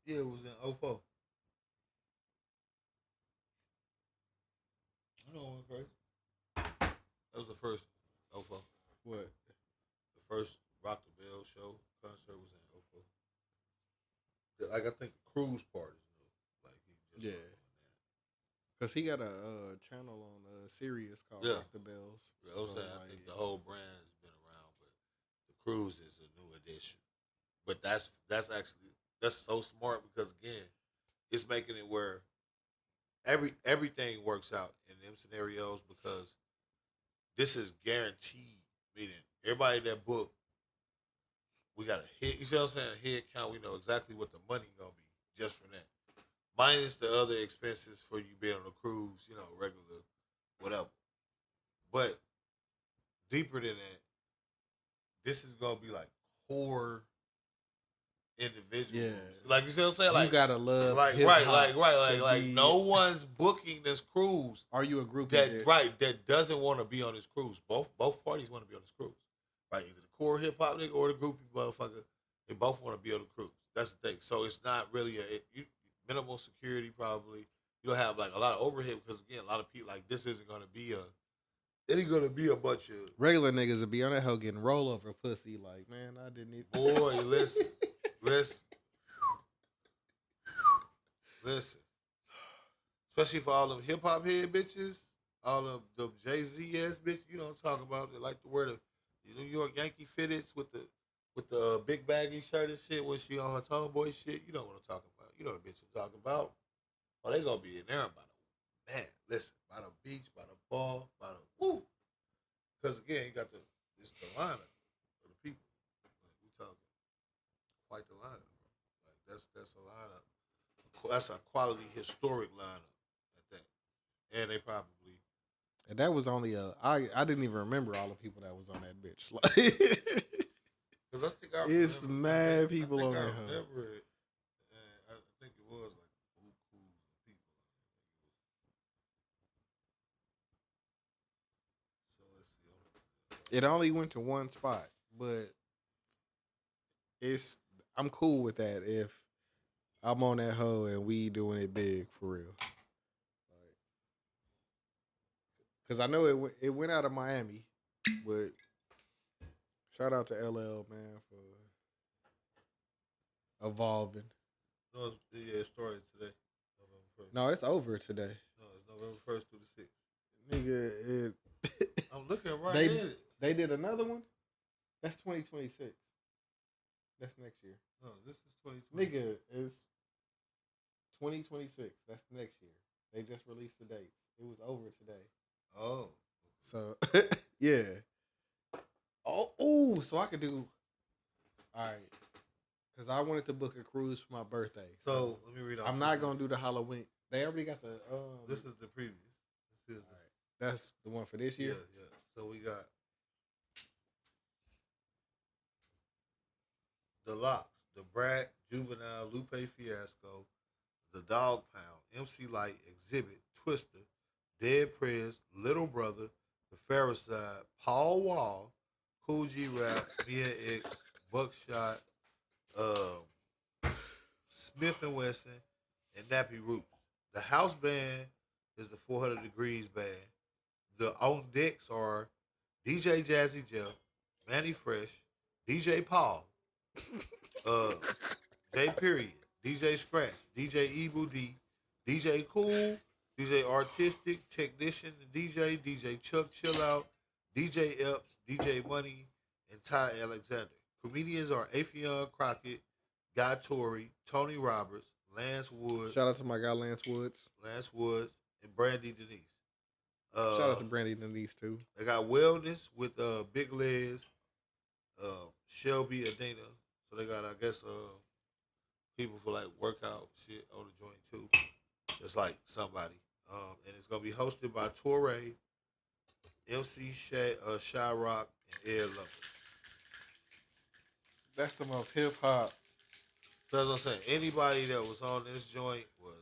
Yeah, it was in 04. I know one crazy. That was the first 04.
What?
The first Rock the Bell show concert was in 04. Like I think the cruise part is new. Like he just
Yeah. Cause he got a channel on Sirius called
Yeah.
Rock the Bells.
You know what I'm saying? I think the whole brand has been around, but the cruise is a new addition. But that's so smart because again, it's making it where everything works out in them scenarios because this is guaranteed. Meaning everybody that book, we got a hit. You see what I'm saying? A head count. We know exactly what the money gonna be just from that. Minus the other expenses for you being on a cruise, regular, whatever. But deeper than that, this is gonna be like core individuals.
Yeah.
Like you see what I'm saying? Like
you gotta love
like
hip-hop
like no one's booking this cruise.
Are you a group
that doesn't want to be on this cruise? Both parties want to be on this cruise. Right? Either the core hip hop nigga or the groupie motherfucker. They both want to be on the cruise. That's the thing. So it's not really minimal security probably. You don't have like a lot of overhead because again, a lot of people like this isn't gonna be it ain't gonna be a bunch of
regular niggas that be on that hoe getting rollover pussy. Like, man, I didn't need.
Boy, listen. Especially for all them hip hop head bitches, all of the Jay-Z ass bitches, you know what I'm talking about. They like to wear the New York Yankee fitteds with the big baggy shirt and shit when she on her tomboy shit. You know what I'm talking about. You know the bitch I'm talking about. Oh, they gonna be in there by the man. Listen, by the beach, by the ball, by the woo. Because again, you got it's the lineup of the people. Like we talking quite the lineup, bro. Like that's a lineup. That's a quality historic lineup at that. And they probably
And that was only I didn't even remember all the people that was on that bitch. Like,
because I think
it's mad people on
that.
that.
I remember it. And I think it was like cool people. So let's see.
It only went to one spot, but I'm cool with that if I'm on that hoe and we doing it big for real. Because I know it went out of Miami, but shout out to LL, man, for evolving.
No, it started today. November 1st.
No, it's over today.
No, it's November 1st through the 6th.
Nigga,
I'm looking right at it.
They did another one? That's 2026. That's next year.
No, this is 2020.
Nigga, it's 2026. That's next year. They just released the dates. It was over today.
Oh.
So, yeah. Oh, so I could do. All right. Because I wanted to book a cruise for my birthday.
So let me read off.
I'm not going to do the Halloween. They already got the.
This is the previous. This is
all right. That's the one for this year?
Yeah. So we got The Locks, The Brat, Juvenile, Lupe Fiasco, The Dog Pound, MC Light, Exhibit, Twister, Dead Prez, Little Brother, The Phariside, Paul Wall, Cool G Rap, Mia X, Buckshot, Smith and Wesson, and Nappy Roots. The house band is the 400 Degrees Band. The on decks are DJ Jazzy Jeff, Manny Fresh, DJ Paul, J Period, DJ Scratch, DJ Ebu D, DJ Cool, DJ Artistic, Technician, DJ, DJ Chuck Chill Out, DJ Epps, DJ Money, and Ty Alexander. Comedians are Afion Crockett, Guy Torrey, Tony Roberts, Lance Woods.
Shout out to my guy Lance Woods,
and Brandy Denise.
Shout out to Brandy Denise too.
They got Wellness with Big Les, Shelby Adena. So they got, I guess, people for like workout shit on the joint too. It's like somebody. And it's gonna be hosted by Torre, MC Shy Rock, and Ed Lover.
That's the most hip hop.
So as I'm saying, anybody that was on this joint was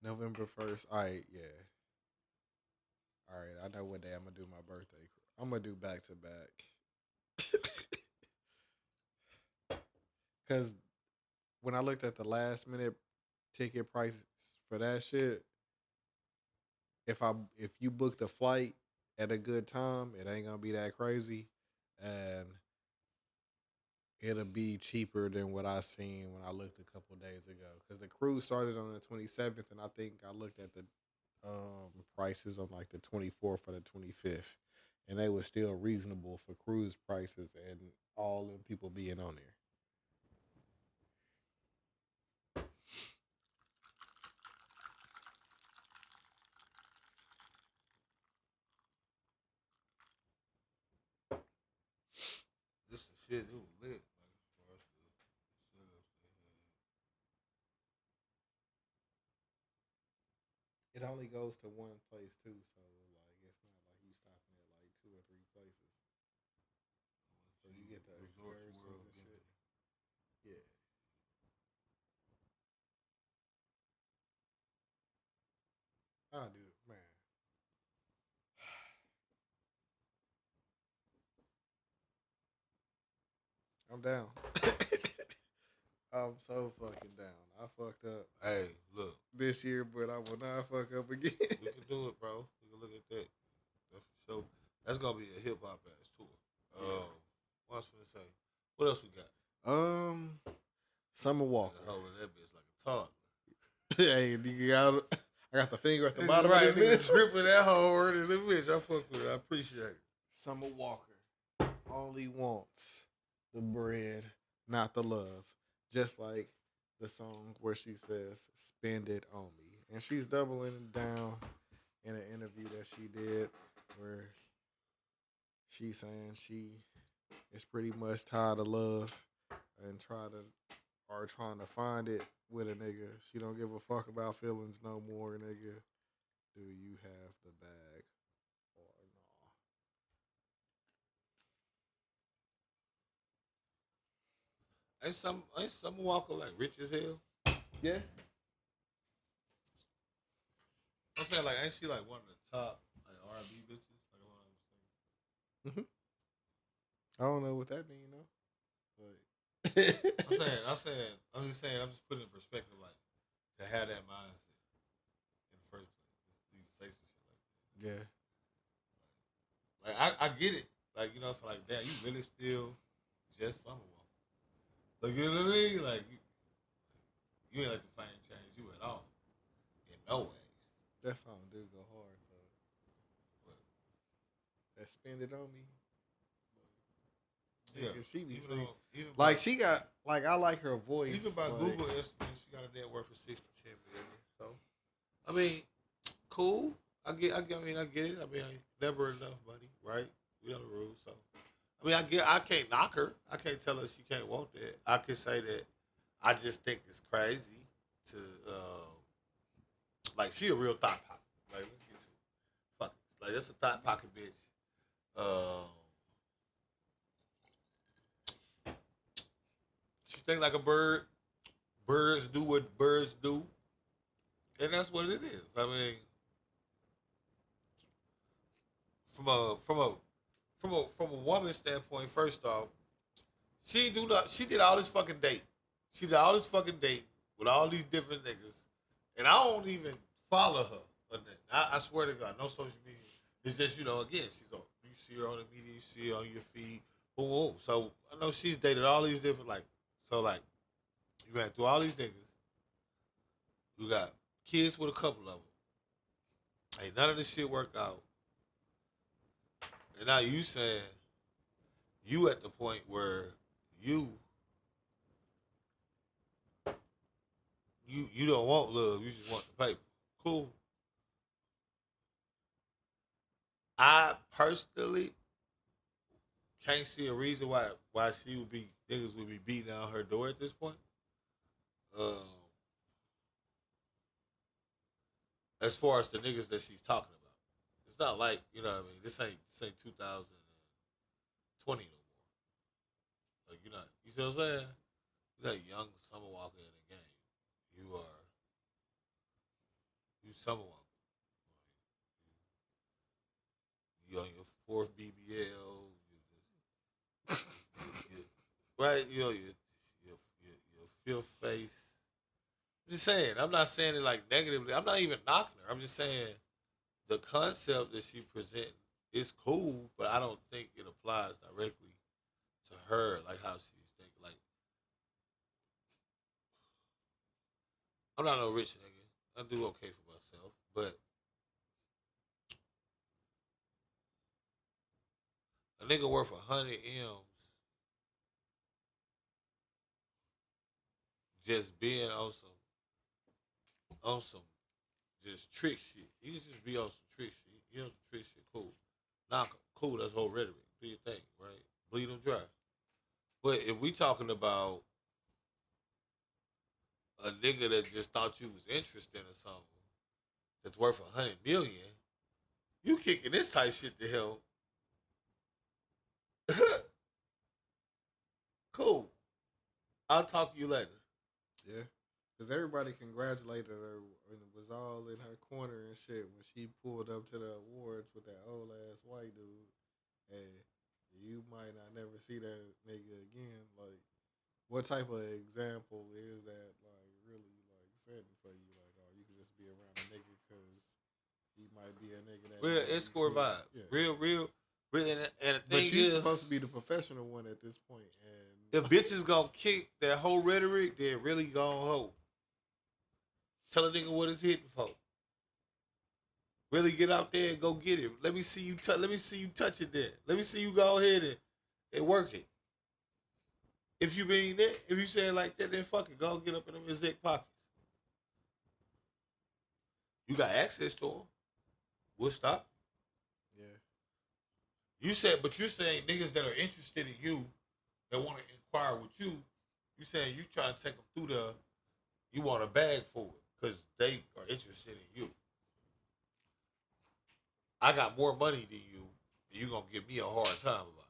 November 1st. All right, yeah. All right, I know what day I'm gonna do my birthday. I'm gonna do back to back. Cause when I looked at the last minute ticket prices for that shit, if you book the flight at a good time, it ain't gonna be that crazy. And it'll be cheaper than what I seen when I looked a couple days ago. Because the cruise started on the 27th, and I think I looked at the prices on like the 24th or the 25th, and they were still reasonable for cruise prices and all the people being on there.
This is shit. It was lit. Like as far as the setups they had.
It only goes to one place too, so like it's not like you stopping at like two or three places. So you get the
Resorts
excursions
World
and shit.
Disney.
Yeah. I do, man. I'm down. I'm so fucking down. I fucked up
Hey, look,
this year, but I will not fuck up again.
we can do it, bro. We can look at that. That's for sure. That's gonna be a hip hop ass tour. What else gonna say? What else we got?
Summer Walker.
Holding that bitch like a toddler.
Hey, you got, I got the finger at the bottom
right,
of this bitch.
gripping that hard in the bitch. I fuck with it. I appreciate it.
Summer Walker only wants the bread, not the love. Just like the song where she says, "Spend it on me," and she's doubling it down in an interview that she did, where she's saying she is pretty much tired of love and trying to find it with a nigga. She don't give a fuck about feelings no more, nigga. Do you have the bag or no?
Ain't some Walker like rich as hell?
Yeah.
I'm saying like ain't she like one of the top like R&B bitches? Like what I'm
Hmm. I don't know what that means, though. But
I'm just saying, I'm just putting in perspective, like to have that mindset in the first place, just you say some shit like that.
yeah,
Like I get it, like you know, it's like damn, you really still just Summer Walker. Like you know what I mean? Like you ain't let the fame change you at all, in no ways.
that song do go hard though.
But
That "Spend It on Me."
yeah,
Nigga, she be
even
singing.
though even by,
Like she got like I like her voice.
even by
like,
Google estimates, she got a net worth of 6 to 10 million. So I mean, cool. I mean, I get it. I mean, never enough money, right? We know the rules. So, I mean, I can't knock her. I can't tell her she can't want that. I can say that I just think it's crazy to, like, she a real thought pocket. Like, let's get to it. Fuck it. Like, that's a thought pocket bitch. She think like a bird. Birds do what birds do, and that's what it is. I mean, from a woman's standpoint, first off, she did all this fucking date. She did all this fucking date with all these different niggas, and I don't even follow her. I swear to God, no social media. It's just again, she's on. You see her on the media, you see her on your feed, boom, boom. So I know she's dated all these different like you ran through all these niggas. You got kids with a couple of them. Ain't none of this shit work out. And now you saying you at the point where you you don't want love, you just want the paper. Cool. I personally can't see a reason why she would be niggas would be beating down her door at this point. Um, as far as the niggas that she's talking about, it's not like what I mean. This ain't 2020 no more. Like you see what I'm saying? You're not young Summer Walker in the game. You Summer Walker. You on your fourth BBL. Right? Your fifth face. I'm just saying. I'm not saying it like negatively. I'm not even knocking her. I'm just saying the concept that she present is cool, but I don't think it applies directly to her like how she's thinking. I'm not no rich nigga. I do okay for myself, but a nigga worth 100 M's just being on some just trick shit. You can just be on some trick shit. You know some trick shit, cool. Not cool, that's whole rhetoric. Do your thing, right? Bleed them dry. But if we talking about a nigga that just thought you was interested in something that's worth 100 million, you kicking this type shit to hell. Cool. I'll talk to you later.
Yeah. Because everybody congratulated her and it was all in her corner and shit when she pulled up to the awards with that old ass white dude. And you might not never see that nigga again. Like, what type of example is that, like, really, like, setting for you? Like, oh, you can just be around a nigga because he might be a nigga that.
Real escort vibe. Yeah. Real. And the thing
she's
is,
supposed to be the professional one at this point. And
if bitches gonna kick that whole rhetoric, they're really gonna hold. Tell a nigga what it's hitting for. Really get out there and go get it. Let me see you. Let me see you touch it there. Let me see you go ahead and work it. If you mean that, if you say it like that, then fuck it. Go get up in them exec pockets. You got access to them. We'll stop.
Yeah.
You said, but you're saying niggas that are interested in you, that want to inquire with you, you saying you trying to take them through you want a bag for it because they are interested in you. I got more money than you, and you're going to give me a hard time about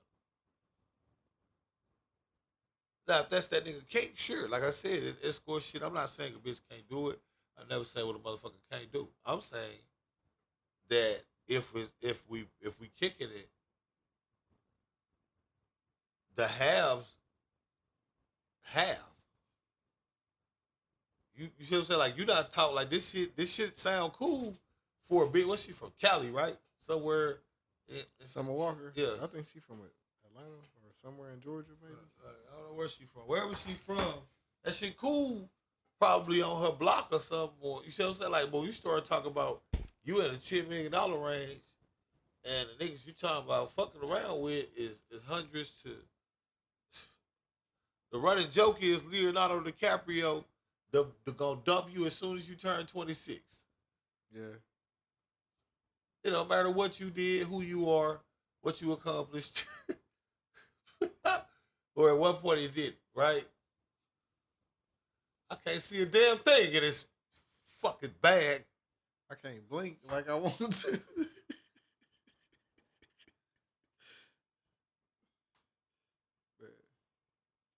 it. Now, if that's that nigga king, sure. Like I said, it's escort shit. I'm not saying a bitch can't do it. I never say what a motherfucker can't do. I'm saying that if we kicking it, the halves have. You see what I'm saying? Like, you not talk like this shit sound cool for a bit. What's she from? Cali, right? Somewhere
Summer Walker.
Yeah.
I think she from Atlanta or somewhere in Georgia, maybe.
I don't know where she from. Wherever she from, that shit cool. Probably on her block or something. Or, you see what I'm saying? Like, boy, you start talking about you in a $10 million range, and the niggas you talking about fucking around with is hundreds to. The running joke is Leonardo DiCaprio, the gonna dump you as soon as you turn 26.
Yeah.
It don't matter what you did, who you are, what you accomplished, or at what point it did, right? I can't see a damn thing in this fucking bag.
I can't blink like I want to.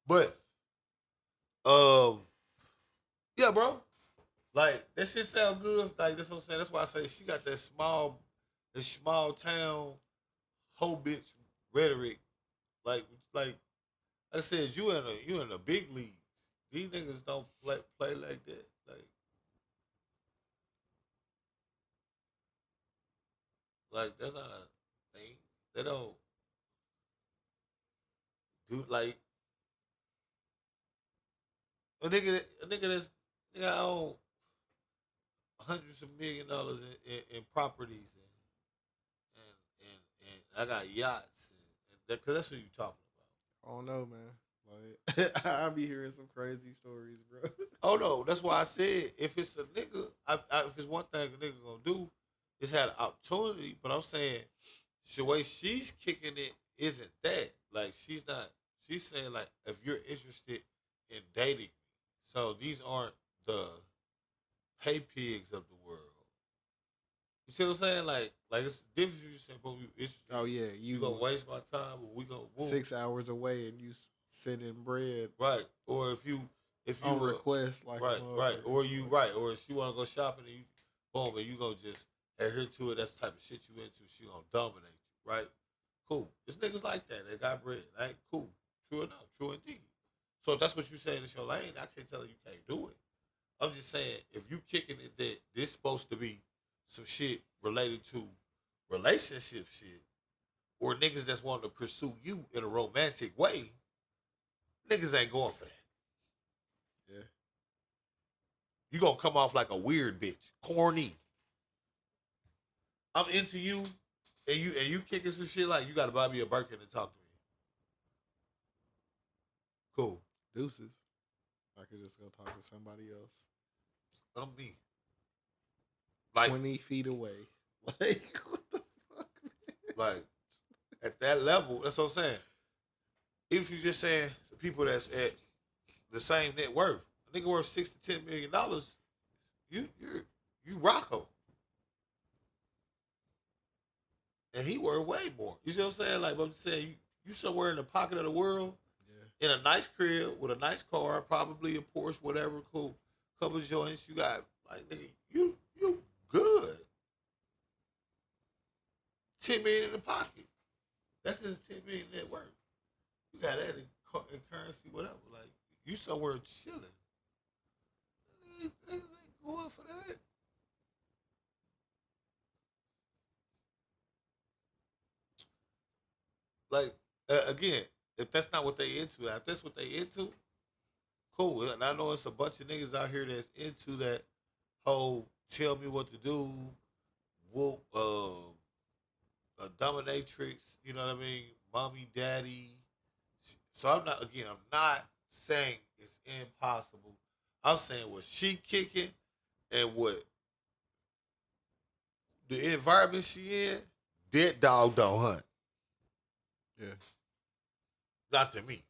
But, yeah, bro. Like, that shit sound good. Like, that's what I'm saying. That's why I say she got that small town, whole bitch rhetoric. Like I said, you in the big leagues. These niggas don't play like that. Like that's not a thing. They don't do like a nigga that's own hundreds of $1,000,000 in properties and I got yachts and cause that's what you talking about.
I don't know, man. Like I be hearing some crazy stories, bro.
Oh no, that's why I said if it's a nigga, if it's one thing a nigga gonna do, is have an opportunity. But I'm saying the way she's kicking it isn't that. Like she's not. She's saying like if you're interested in dating me, so these aren't the pay pigs of the world. You see what I'm saying? Like it's different. You saying, but it's
oh yeah,
you gonna waste my time, or we gonna
6 hours away and you sending bread,
right? Or if you
on request, like
right, or you right, or if she wanna go shopping and you boom, and you gonna just adhere to it. That's the type of shit you into. She gonna dominate you, right? Cool. It's niggas like that. They got bread. Right? Cool. True enough. True indeed. So if that's what you saying is your lane, I can't tell you can't do it. I'm just saying if you kicking it that this supposed to be some shit related to relationship shit, or niggas that's wanting to pursue you in a romantic way, niggas ain't going for that.
Yeah.
You gonna come off like a weird bitch, corny. I'm into you, and you kicking some shit like you gotta buy me a Birkin and talk to me. Cool.
Deuces. I could just go talk to somebody else.
I'm me. Like
20 feet away. Like, what the fuck, man?
Like at that level, that's what I'm saying. Even if you're just saying the people that's at the same net worth, a nigga worth $6 to $10 million, you Rocco. And he worth way more. You see what I'm saying? Like I'm saying, you somewhere in the pocket of the world, in a nice crib with a nice car, probably a Porsche, whatever, cool. Couple joints, you got like nigga, you good. 10 million in the pocket. That's just 10 million net worth. You got that in currency, whatever. Like you somewhere chilling. Niggas ain't going for that. Like again, if that's not what they into, if that's what they into, cool. And I know it's a bunch of niggas out here that's into that whole tell me what to do, whoop, a dominatrix. You know what I mean? Mommy, daddy. So I'm not saying it's impossible. I'm saying what she kicking and what the environment she in, dead dog don't hunt.
Yeah.
Not to me.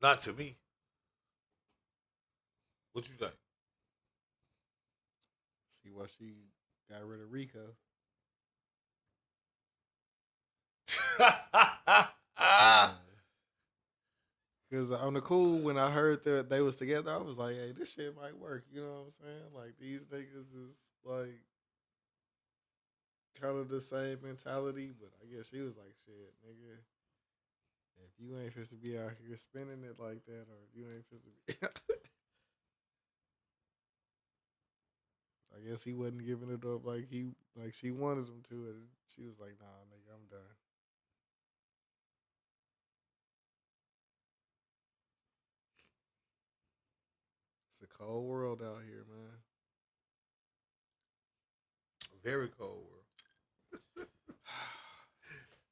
Not to me. What you think?
See why she got rid of Rico. Because on the cool, when I heard that they was together, I was like, hey, this shit might work. You know what I'm saying? Like, these niggas is, like, kind of the same mentality. But I guess she was like, shit, nigga. If you ain't supposed to be out here spending it like that, or if you ain't supposed to be... I guess he wasn't giving it up like she wanted him to. And she was like, nah, nigga, I'm done. It's a cold world out here, man.
Very cold world.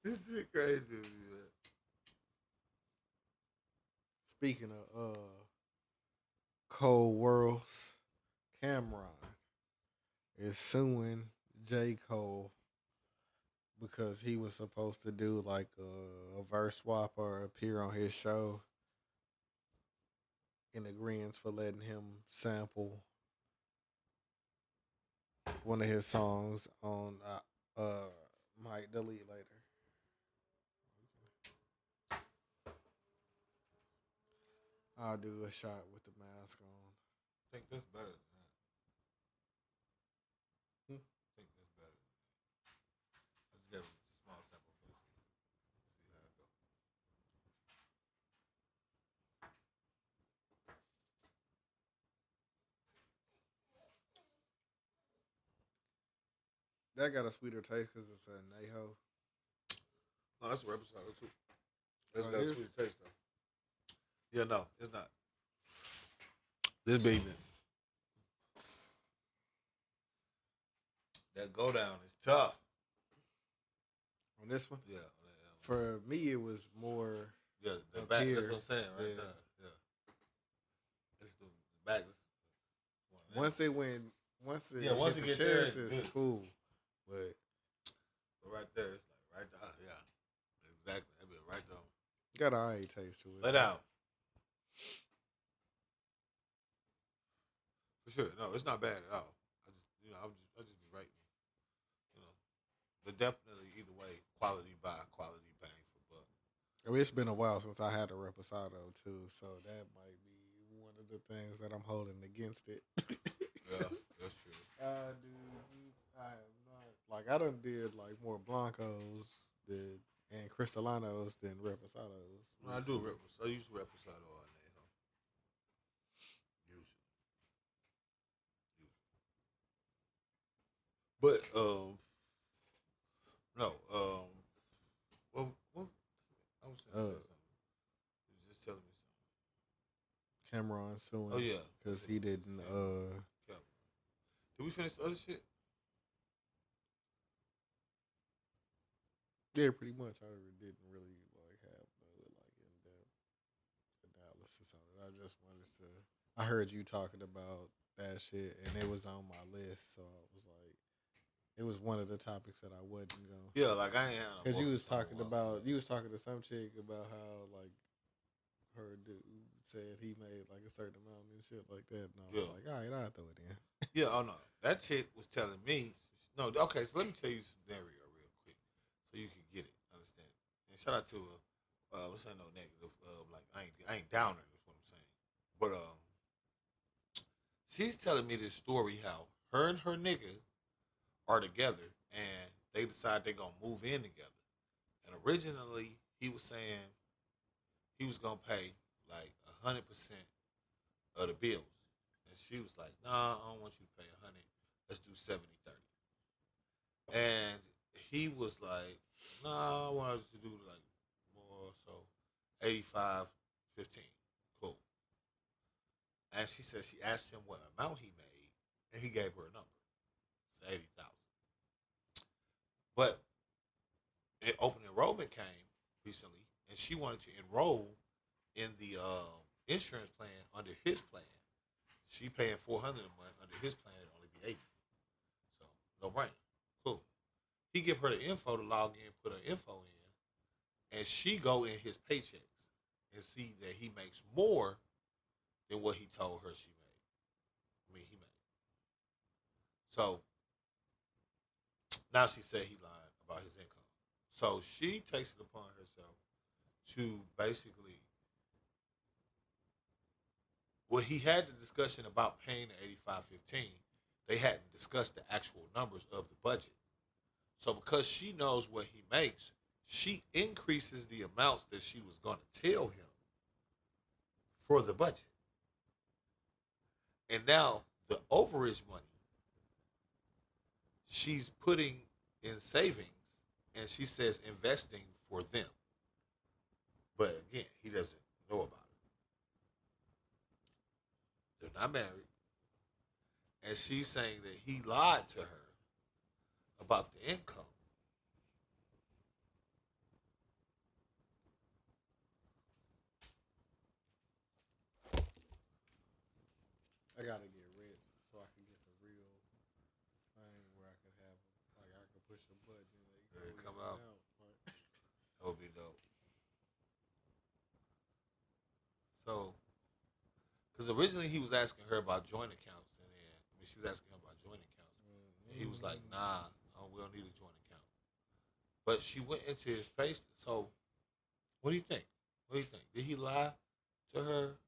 This shit crazy, man.
Speaking of cold worlds, Cameron is suing J. Cole because he was supposed to do like a verse swap or appear on his show in agreement for letting him sample one of his songs on might delete later. I'll do a shot with the mask on.
I think that's better than that. I think that's better. I just got a small sample for this. See how it goes.
That got a sweeter taste because it's a Neho.
Oh, that's a reposado too. That's
Oh,
got
it
a
is?
sweet taste though. Yeah, no, it's not. This big thing. That go down is tough.
On this one?
Yeah.
For me, it was more.
Yeah, the
up
back.
here.
That's what I'm saying right
Yeah.
there. Yeah. It's the back.
Once it
once
hit
it
the
get there,
chest,
it's
it's
good.
cool. But
right there, it's like right there. Yeah, exactly. That bit right there.
got an eye taste to it.
Lay down. For sure. No, it's not bad at all. I just be writing. But definitely either way, quality buy, quality bang for buck.
I mean, it's been a while since I had a reposado too, so that might be one of the things that I'm holding against it.
Yeah, that's true.
I have not like I done did like more blancos and cristalanos than reposados.
I do reposado. I use reposado all day, huh? Usually. But no, well, I was saying something.
Cameron suing.
Oh yeah,
because he didn't.
Yeah. Did we finish the other shit?
Yeah, pretty much. I didn't really like have no like in depth analysis on it. I just wanted to. I heard you talking about that shit, and it was on my list, so I was like, it was one of the topics that I wasn't going.
Yeah, like I ain't had
because you was talking about you was talking to some chick about how like her dude said he made like a certain amount and shit like that, and I was like, all right, I'll throw it in.
Yeah, oh no, that chick was telling me. No, okay, so let me tell you a scenario real quick, so you can get it, understand. And shout out to her. I'm saying no negative. Like I ain't downer. Is what I'm saying. But she's telling me this story how her and her nigga are together and they decide they're gonna move in together. And originally he was saying he was gonna pay like 100% of the bills. And she was like, nah, I don't want you to pay 100. Let's do 70-30. And he was like, nah, I want us to do like more, so 85-15. Cool. And she said she asked him what amount he made, and he gave her a number. It's 80,000. But open enrollment came recently, and she wanted to enroll in the insurance plan under his plan. She paying $400 a month. Under his plan, it'd only be 80. So no brainer. Cool. He give her the info to log in, put her info in, and she go in his paychecks and see that he makes more than what he told her she made. I mean, he made. So now she said he lied about his income. So she takes it upon herself to basically, well, he had the discussion about paying the 85-15. They hadn't discussed the actual numbers of the budget. So because she knows what he makes, she increases the amounts that she was going to tell him for the budget. And now the overage money she's putting in savings, and she says investing for them. But again, he doesn't know about it. They're not married. And she's saying that he lied to her about the income.
I gotta get rich so I can get the real thing where I can have, like, I can push a button and they
come out. That would be dope. So, because originally he was asking her about joint accounts, and then she was asking him about joint accounts, and he was like, "Nah, we don't need a joint account." But she went into his space. So, what do you think? What do you think? Did he lie to her?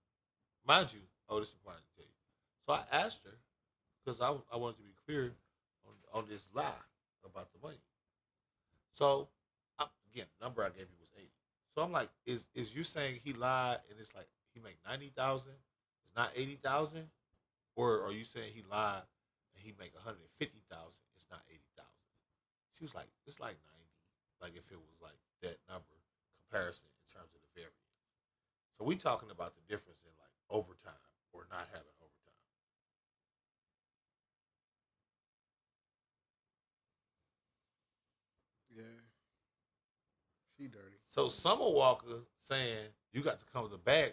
Mind you, this is important to tell you. So I asked her because I wanted to be clear on this lie about the money. So again, the number I gave you was 80. So I'm like, is you saying he lied and it's like he make 90,000? It's not 80,000, or are you saying he lied and he make 150,000? It's not 80,000. She was like, it's like 90. Like if it was like that number comparison in terms of the variance. So we talking about the difference in like overtime or not having overtime.
Yeah. She dirty.
So Summer Walker saying you got to come to the bag.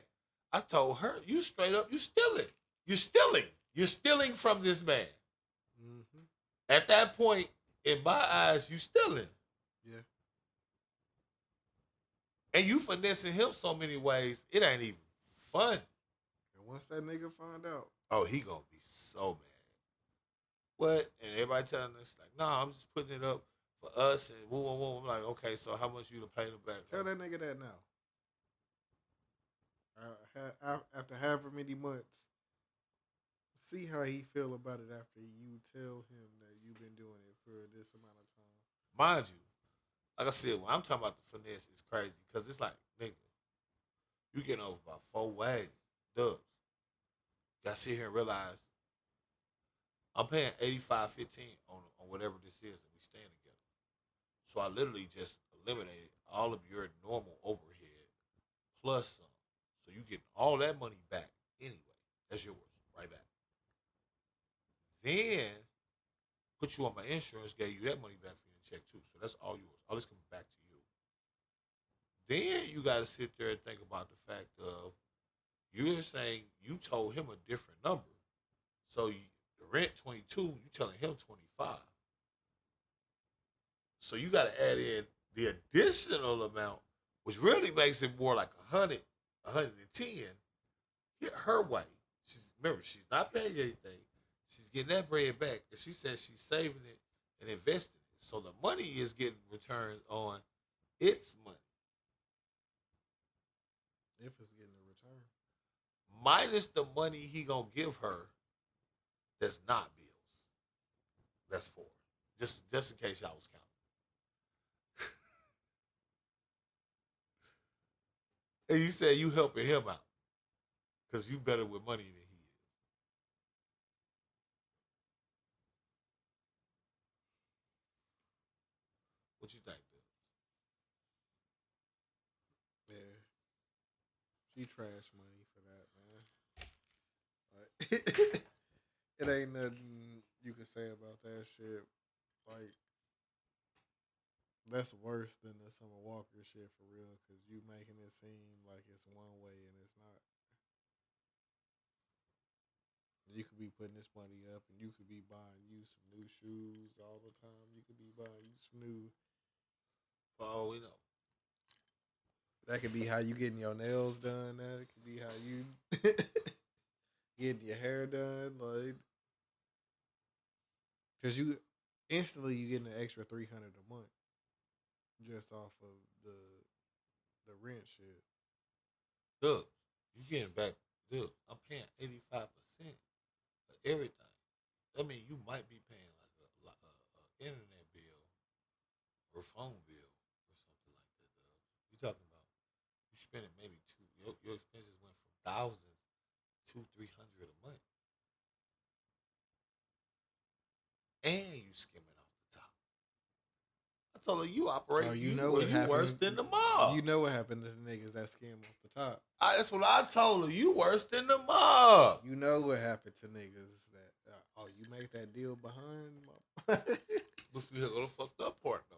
I told her, you straight up, you stealing. You're stealing. You're stealing from this man.
Mm-hmm.
At that point, in my eyes, you stealing.
Yeah.
And you finessing him so many ways, it ain't even fun.
And once that nigga find out,
oh, he gonna be so mad. What? And everybody telling us like, nah, I'm just putting it up for us and woo woo woo. I'm like, okay, so how much you to pay them back?
Tell that nigga that now. After however many months, see how he feel about it after you tell him that you've been doing it for this amount of time.
Mind you, like I said, when I'm talking about the finesse, it's crazy because it's like, nigga, you getting over about 4 ways. Dubs. Gotta sit here and realize I'm paying 85-15 on whatever this is, and we staying together. So I literally just eliminated all of your normal overhead plus some. So you getting all that money back anyway. That's yours, right back. Then put you on my insurance, gave you that money back for your check too. So that's all yours. All this coming back to you. Then you got to sit there and think about the fact of you're saying you told him a different number. So the rent 22, you telling him 25. So you got to add in the additional amount, which really makes it more like 100, 110. Hit her way. Remember, she's not paying anything. She's getting that bread back, and she says she's saving it and investing it. So the money is getting returns on its money.
If it's getting a return.
Minus the money he gonna give her that's not bills. That's for. Just in case y'all was counting. And you said you helping him out. Because you better with money than he is. What you think, dude?
Yeah. She trash money for that, man. Like, it ain't nothing you can say about that shit. Like, that's worse than the Summer Walker shit for real, because you making it seem like it's one way and it's not. You could be putting this money up and you could be buying you some new shoes all the time. You could be buying you some new.
For all we know.
That could be how you getting your nails done. That could be how you getting your hair done. Like, because you instantly you getting an extra $300 a month just off of the rent shit.
Look, you getting back. Look, I'm paying 85% of everything. I mean, you might be paying like a internet bill or phone bill or something like that. You talking about you spending maybe your expenses went from thousands to 300 a month, and you skimming off the top. I told her you operate.
Oh, you know what
you
happened?
worse than the mob.
You know what happened to the niggas that skim off the top.
That's what I told her. You worse than the mob.
You know what happened to niggas that you make that deal behind my.
Let's see the fucked up part though.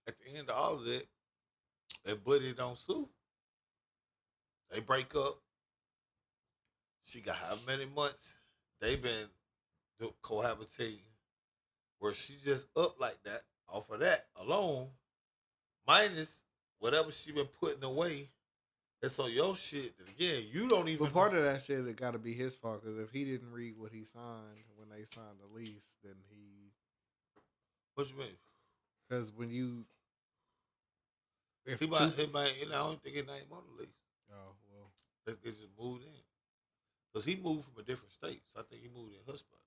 At the end of all of it, that buddy don't sue. They break up. She got how many months they been cohabitating where she just up like that off of that alone, minus whatever she been putting away. That's on your shit. That again, you don't even.
But part of that shit, it got to be his fault, because if he didn't read what he signed when they signed the lease, then he.
What you mean?
Because when you.
If he might, I don't think his name on the lease.
Oh, well.
They just moved in. Because he moved from a different state. So I think he moved in her spot.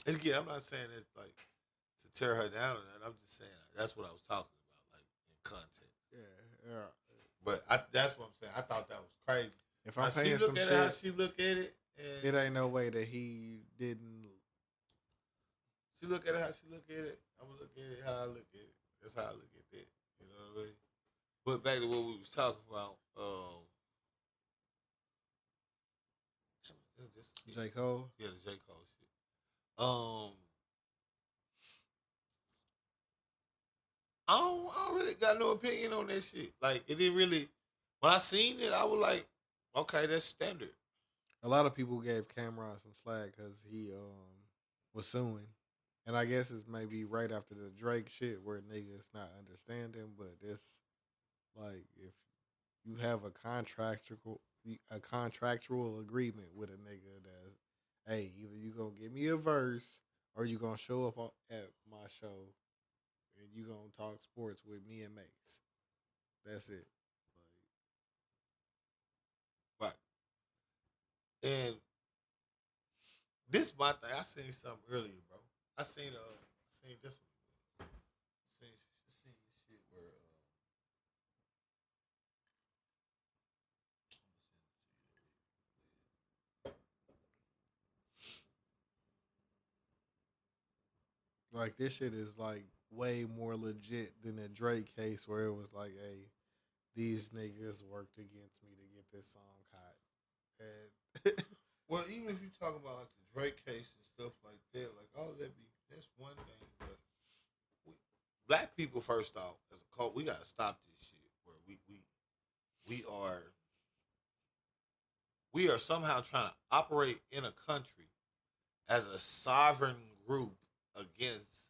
And again, I'm not saying it like to tear her down or that. I'm just saying that's what I was talking about, like in context.
Yeah.
But that's what I'm saying. I thought that was crazy.
If I'm
now,
paying some shit,
how she look at it. And
it ain't no way that he didn't.
She look at it how she look at it. I'm gonna look at it how I look at it. That's how I look at that. You know what I mean? But back to what we was talking about.
J. Cole?
Yeah, the J. Cole shit. I don't really got no opinion on that shit. Like, it didn't really. When I seen it, I was like, okay, that's standard.
A lot of people gave Cameron some slack because he was suing. And I guess it's maybe right after the Drake shit where niggas not understanding, but it's like if you have a contractual agreement with a nigga that, hey, either you gonna give me a verse or you gonna show up at my show and you gonna talk sports with me and Mace. That's it.
Right. And this my thing. I seen something earlier, bro. I seen this one. Seen shit where
Like this shit is like way more legit than the Drake case where it was like, hey, these niggas worked against me to get this song hot. And
Well, even if you talk about like the Drake case and stuff like that, like all of that that's one thing. But we, black people, first off, as a cult, we gotta stop this shit where we are we are somehow trying to operate in a country as a sovereign group against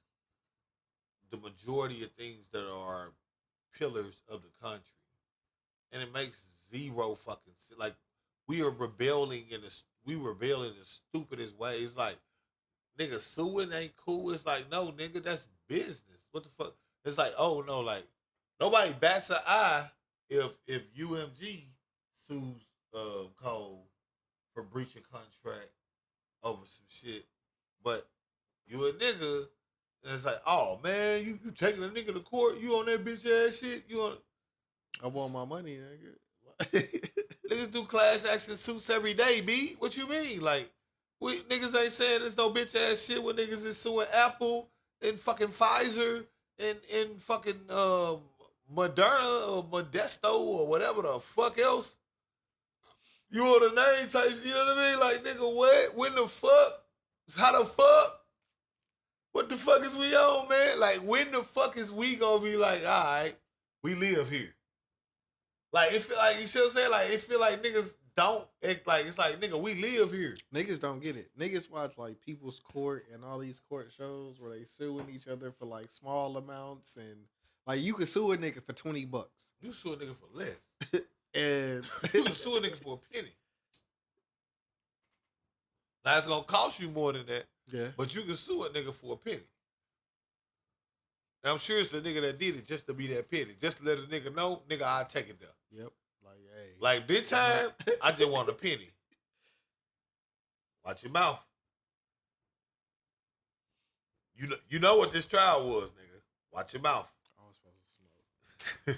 the majority of things that are pillars of the country, and it makes zero fucking sense. Like we are rebelling we rebel in the stupidest ways. Like nigga, suing ain't cool. It's like no, nigga, that's business. What the fuck? It's like oh no, like nobody bats an eye if UMG sues Cole for breaching contract over some shit, but you a nigga, and it's like, oh man, you taking a nigga to court, you on that bitch ass shit, you on.
I want my money, nigga.
Niggas do class action suits every day, B. What you mean? Like, we niggas ain't saying there's no bitch ass shit when niggas is suing Apple and fucking Pfizer and fucking Moderna or Modesto or whatever the fuck else. You on the name type shit, you know what I mean? Like, nigga, what? When the fuck? How the fuck? What the fuck is we on, man? Like, when the fuck is we gonna be like, all right, we live here? Like, it feel like, you see what I'm saying? Like, it feel like niggas don't act like, it's like, nigga, we live here.
Niggas don't get it. Niggas watch, like, People's Court and all these court shows where they suing each other for, like, small amounts. And, like, you could sue a nigga for $20.
You sue a nigga for less.
And
you can sue a nigga for a penny. Now, it's gonna cost you more than that.
Yeah.
But you can sue a nigga for a penny. And I'm sure it's the nigga that did it just to be that penny. Just to let a nigga know, nigga, I'll take it there.
Yep. Like, hey.
Like, this time, I just want a penny. Watch your mouth. You know what this trial was, nigga. Watch your mouth.
I was supposed to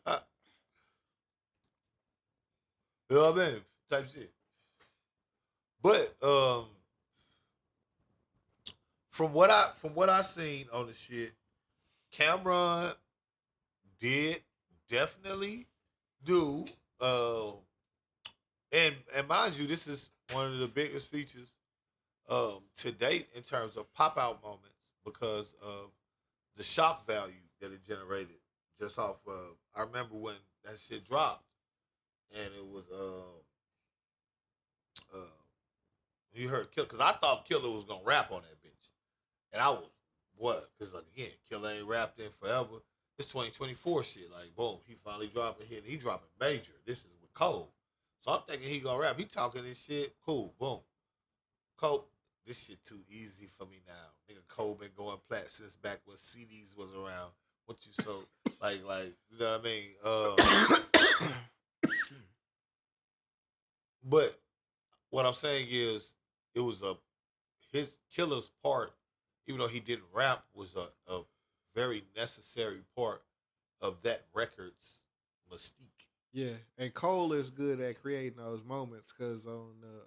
smoke.
You know what I mean? Type shit. But from what I seen on the shit, Cameron did definitely do and mind you, this is one of the biggest features to date in terms of pop out moments because of the shock value that it generated just off I remember when that shit dropped and it was you heard Killer, because I thought Killer was gonna rap on that bitch, and I was what? Because like again, Killer ain't rapped in forever. It's 2024 shit. Like boom, he finally dropping hit. He dropping major. This is with Cole, so I'm thinking he gonna rap. He talking this shit. Cool, boom. Cole, this shit too easy for me now. Nigga, Cole been going plat since back when CDs was around. What you so like you know what I mean? But what I'm saying is, it was his Killer's part, even though he didn't rap, was a very necessary part of that record's mystique.
Yeah, and Cole is good at creating those moments because on the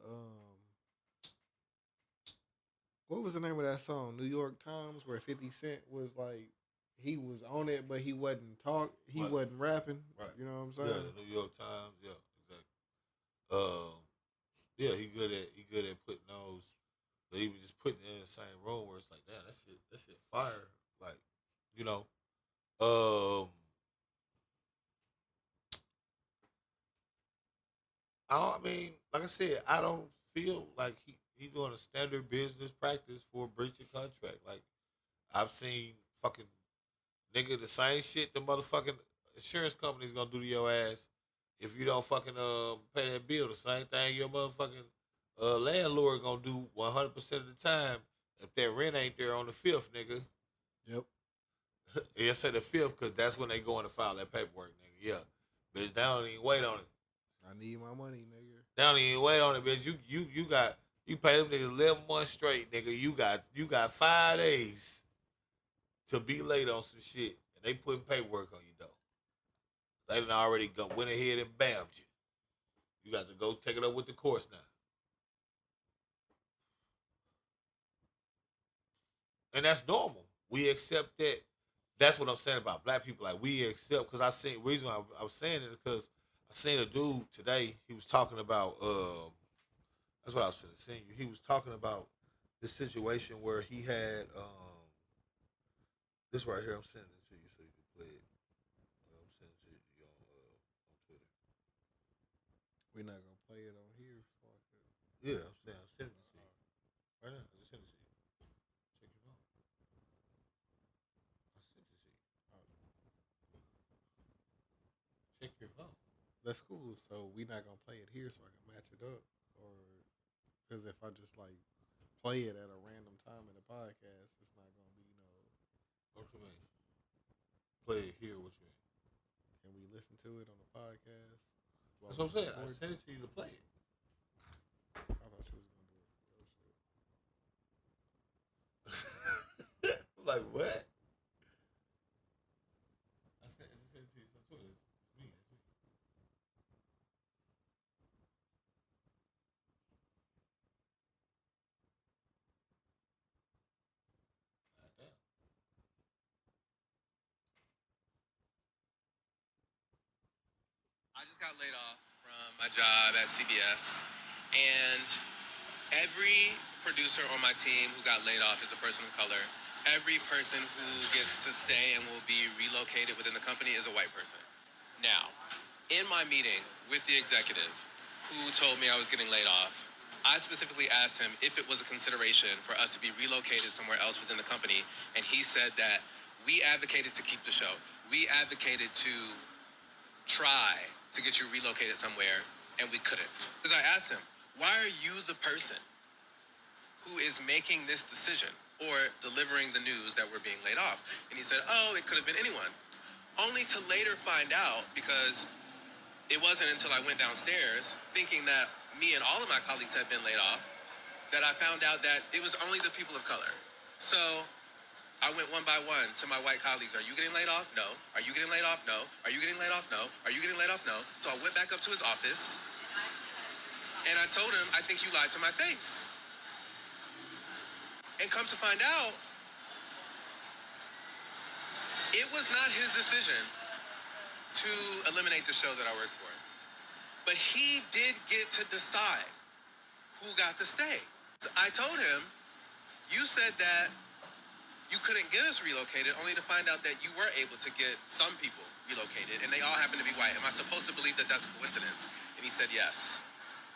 what was the name of that song? New York Times, where 50 Cent was like he was on it, but he wasn't wasn't rapping.
Right.
You know what I'm saying?
Yeah, the New York Times. Yeah, exactly. Yeah, he good at putting those, but he was just putting it in the same room where it's like, damn, that shit fire. Like, you know, I mean, like I said, I don't feel like he doing a standard business practice for a breach of contract. Like, I've seen fucking nigga the same shit the motherfucking insurance company's gonna do to your ass if you don't fucking pay that bill. The same thing your motherfucking landlord gonna do 100% of the time if that rent ain't there on the 5th, nigga.
Yep.
Yeah, I said the 5th because that's when they go in to file that paperwork, nigga. Yeah, bitch, they don't even wait on it.
I need my money, nigga.
They don't even wait on it, bitch. You pay them niggas 11 months straight, nigga. You got 5 days to be late on some shit, and they putting paperwork on you though. They done already went ahead and bammed you. You got to go take it up with the courts now. and that's normal. We accept that. That's what I'm saying about black people. Like we accept because I seen reason why I was saying it is because I seen a dude today. He was talking about that's what I was finna send you. He was talking about this situation where he had this right here. I'm sending it to you so you can play it. I'm sending it to you on Twitter.
We're not gonna play it on here. So
Yeah, I'm saying I'm sending it to you right now. I just sent it to you. Check your phone. I sent it to you. Check your phone.
that's cool. So we're not gonna play it here, so I can match it up, or because if I just like play it at a random time in the podcast, it's not gonna be
What you mean? Play it here. What you mean?
Can we listen to it on the podcast?
That's what I'm saying. I sent it to you to play it.
I thought you was gonna do it.
I'm like, what? I sent it to you. So too. It's me. It's me. God damn.
I just got laid off from my job at CBS, and every producer on my team who got laid off is a person of color. Every person who gets to stay and will be relocated within the company is a white person. Now, in my meeting with the executive who told me I was getting laid off, I specifically asked him if it was a consideration for us to be relocated somewhere else within the company, and he said that we advocated to keep the show. We advocated to try to get you relocated somewhere, and we couldn't. Because I asked him, why are you the person who is making this decision or delivering the news that we're being laid off? And he said, oh, it could have been anyone. Only to later find out, because it wasn't until I went downstairs thinking that me and all of my colleagues had been laid off, that I found out that it was only the people of color. So I went one by one to my white colleagues. Are you getting laid off? No. Are you getting laid off? No. Are you getting laid off? No. Are you getting laid off? No. So I went back up to his office and I told him, I think you lied to my face. And come to find out, it was not his decision to eliminate the show that I work for. But he did get to decide who got to stay. I told him, you said that you couldn't get us relocated, only to find out that you were able to get some people relocated, and they all happen to be white. Am I supposed to believe that that's a coincidence? And he said, yes.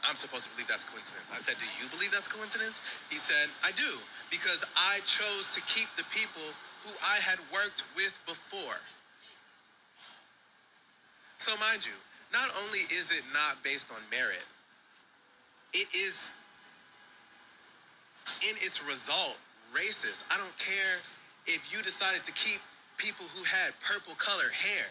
I'm supposed to believe that's a coincidence. I said, do you believe that's a coincidence? He said, I do, because I chose to keep the people who I had worked with before. So mind you, not only is it not based on merit, it is in its result racist. I don't care if you decided to keep people who had purple colored hair.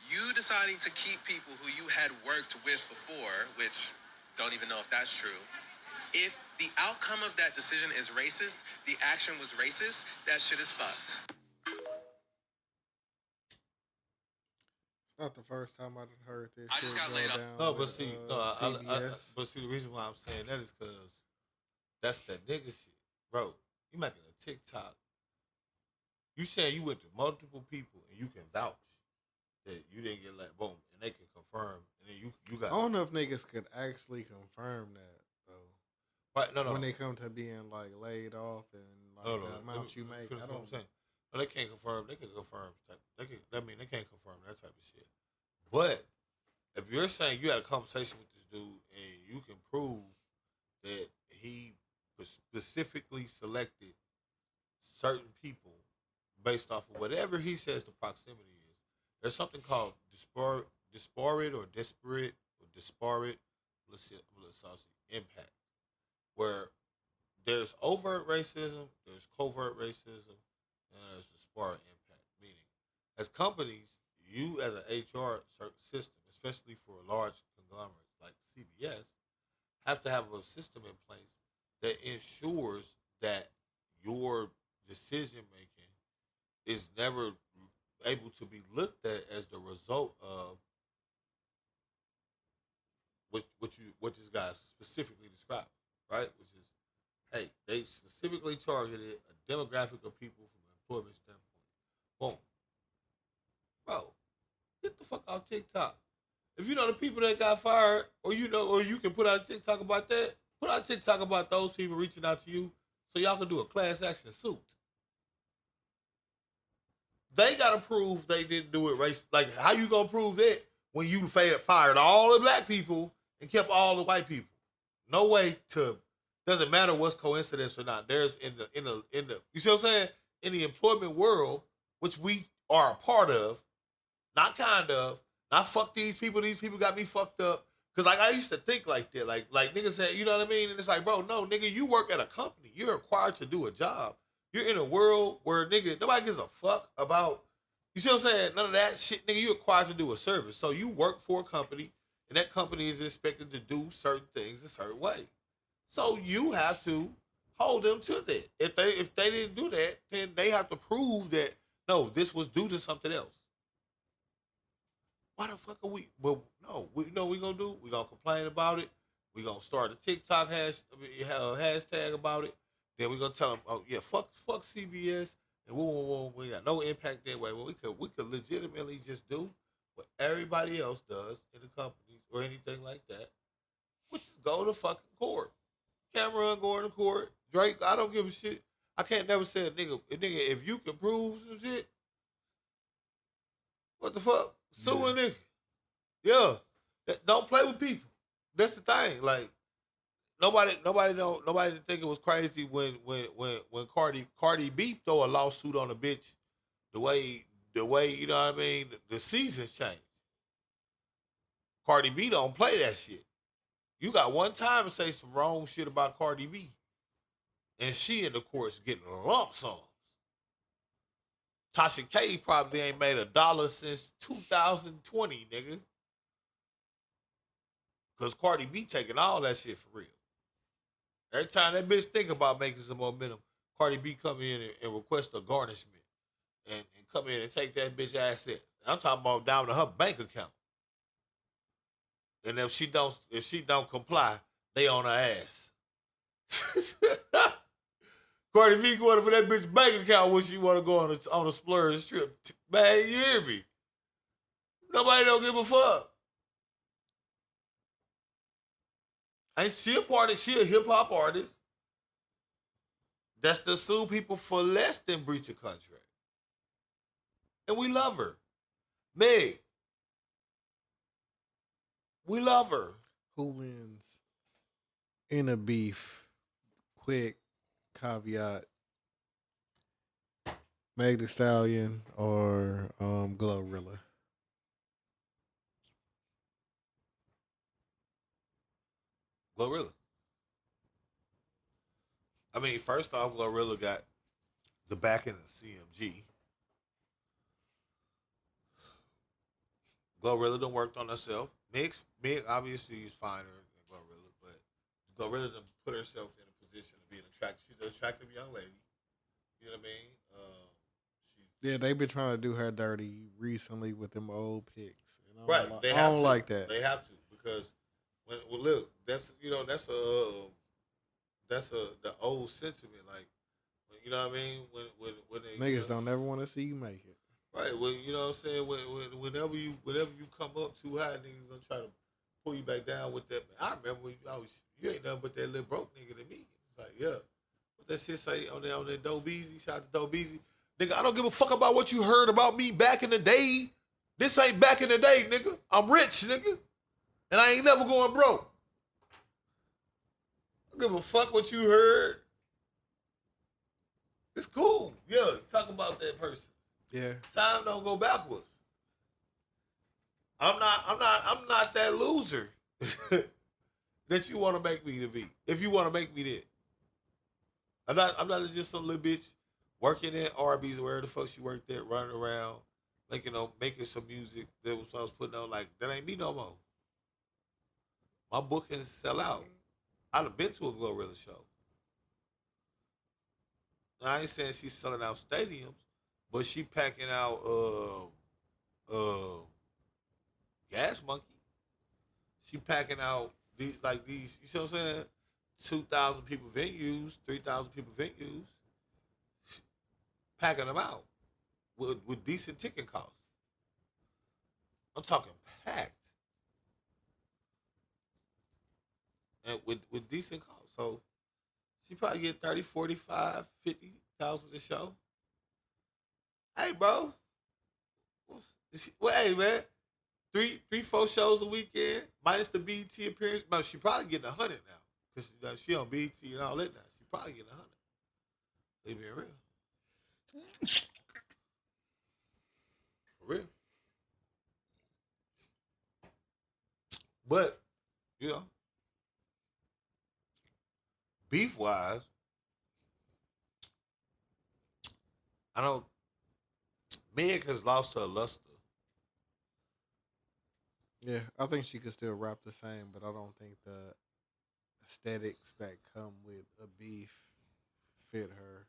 You deciding to keep people who you had worked with before, which don't even know if that's true. If the outcome of that decision is racist, the action was racist, that shit is fucked.
It's not the first time I done heard this.
I just
shit
got
go
laid off.
down
No, but
with,
see,
CBS.
but see, the reason why I'm saying that is because that's that nigga shit, bro. You making a TikTok. You saying you went to multiple people and you can vouch that you didn't get let boom, and they can confirm, and then you got.
I don't know if niggas could actually confirm that though.
Right? No.
When they come to being like laid off and like the amount you make, I
What
don't.
I'm saying. No, they can't confirm. They can confirm. They can't confirm that type of shit. But if you're saying you had a conversation with this dude and you can prove that he specifically selected certain people based off of whatever he says the proximity is, there's something called disparate or disparate. Let's see, a little saucy impact, where there's overt racism, there's covert racism, and there's disparate impact. Meaning, as companies, you as an HR system, especially for large conglomerates like CBS, have to have a system in place that ensures that your decision making is never able to be looked at as the result of what this guy specifically described, right? Which is hey, they specifically targeted a demographic of people from an employment standpoint. Boom. Bro, get the fuck off TikTok. If you know the people that got fired, or you know, or you can put out a TikTok about that, put out a TikTok about those people reaching out to you so y'all can do a class action suit. They gotta prove they didn't do it race. Like, how you gonna prove that when you fired all the black people and kept all the white people? No way to. Doesn't matter what's coincidence or not. There's in the you see what I'm saying? In the employment world, which we are a part of, not kind of, not fuck these people. These people got me fucked up. Cause like I used to think like that. Like niggas said, you know what I mean? And it's like, bro, no, nigga, you work at a company. You're required to do a job. You're in a world where nigga, nobody gives a fuck about, you see what I'm saying? None of that shit, nigga, you're required to do a service. So you work for a company, and that company is expected to do certain things a certain way. So you have to hold them to that. If they didn't do that, then they have to prove that no, this was due to something else. Why the fuck are we? But no, we know what we gonna do. We gonna complain about it. We gonna start a TikTok hashtag about it. Then we gonna tell them, oh yeah, fuck CBS, and we got no impact that way. Well, we could legitimately just do what everybody else does in the companies or anything like that, which is go to fucking court. Cameron going to court. Drake, I don't give a shit. I can't never say nigga, if you can prove some shit, what the fuck? Sue a nigga. Yeah. Don't play with people. That's the thing. Like, nobody didn't think it was crazy when Cardi B throw a lawsuit on a bitch the way, you know what I mean, the seasons changed. Cardi B don't play that shit. You got one time to say some wrong shit about Cardi B, and she in the courts getting lump sums. Tasha K probably ain't made $1 since 2020, nigga. Cause Cardi B taking all that shit for real. Every time that bitch think about making some momentum, Cardi B come in and request a garnishment and come in and take that bitch assets. I'm talking about down to her bank account. And if she don't comply, they on her ass. Cardi B going for that bitch bank account when she want to go on a splurge trip. Man, you hear me? Nobody don't give a fuck. Ain't she a artist? She a hip hop artist that's to sue people for less than breach of contract. And we love her. Meg, we love her.
Who wins in a beef? Quick caveat. Meg Thee Stallion or Glorilla?
Glorilla. I mean, first off, Glorilla got the backing of CMG. Glorilla done worked on herself. Meg obviously is finer than Glorilla, but Glorilla done put herself in a position to be an attractive. She's an attractive young lady. You know what I mean?
Yeah, they've been trying to do her dirty recently with them old pics.
Right,
I don't like that.
They have to because look, that's the old sentiment. Like, you know what I mean? When they,
Niggas don't ever want to see you make it.
Right. Well, you know what I'm saying? Whenever you come up too high, niggas gonna try to pull you back down with that. I remember when you ain't nothing but that little broke nigga to me. It's like, yeah. What that shit say on that Dubz? Shout out to Dubz. Nigga, I don't give a fuck about what you heard about me back in the day. This ain't back in the day, nigga. I'm rich, nigga. And I ain't never going broke. I don't give a fuck what you heard. It's cool. Yeah, talk about that person.
Yeah.
Time don't go backwards. I'm not that loser that you want to make me to be. If you want to make me that. I'm not just some little bitch working at Arby's or wherever the fuck she worked at, running around, making some music that I was putting on. Like, that ain't me no more. My bookings sell out. I'd have been to a Glorilla show. Now, I ain't saying she's selling out stadiums, but she packing out Gas Monkey. She packing out these, you see what I'm saying? 2,000 people venues, 3,000 people venues, packing them out with decent ticket costs. I'm talking packed. And with decent costs. So she probably get 30, 45, 50,000 a show. Hey, bro. Well, hey, man. Three, 4 shows a weekend, minus the BET appearance. No, she probably getting 100 now. Because she on BET and all that now. She probably getting 100. They being real. For real. But, you know, beef wise, I don't. Meg has lost her luster.
Yeah, I think she could still rap the same, but I don't think the aesthetics that come with a beef fit her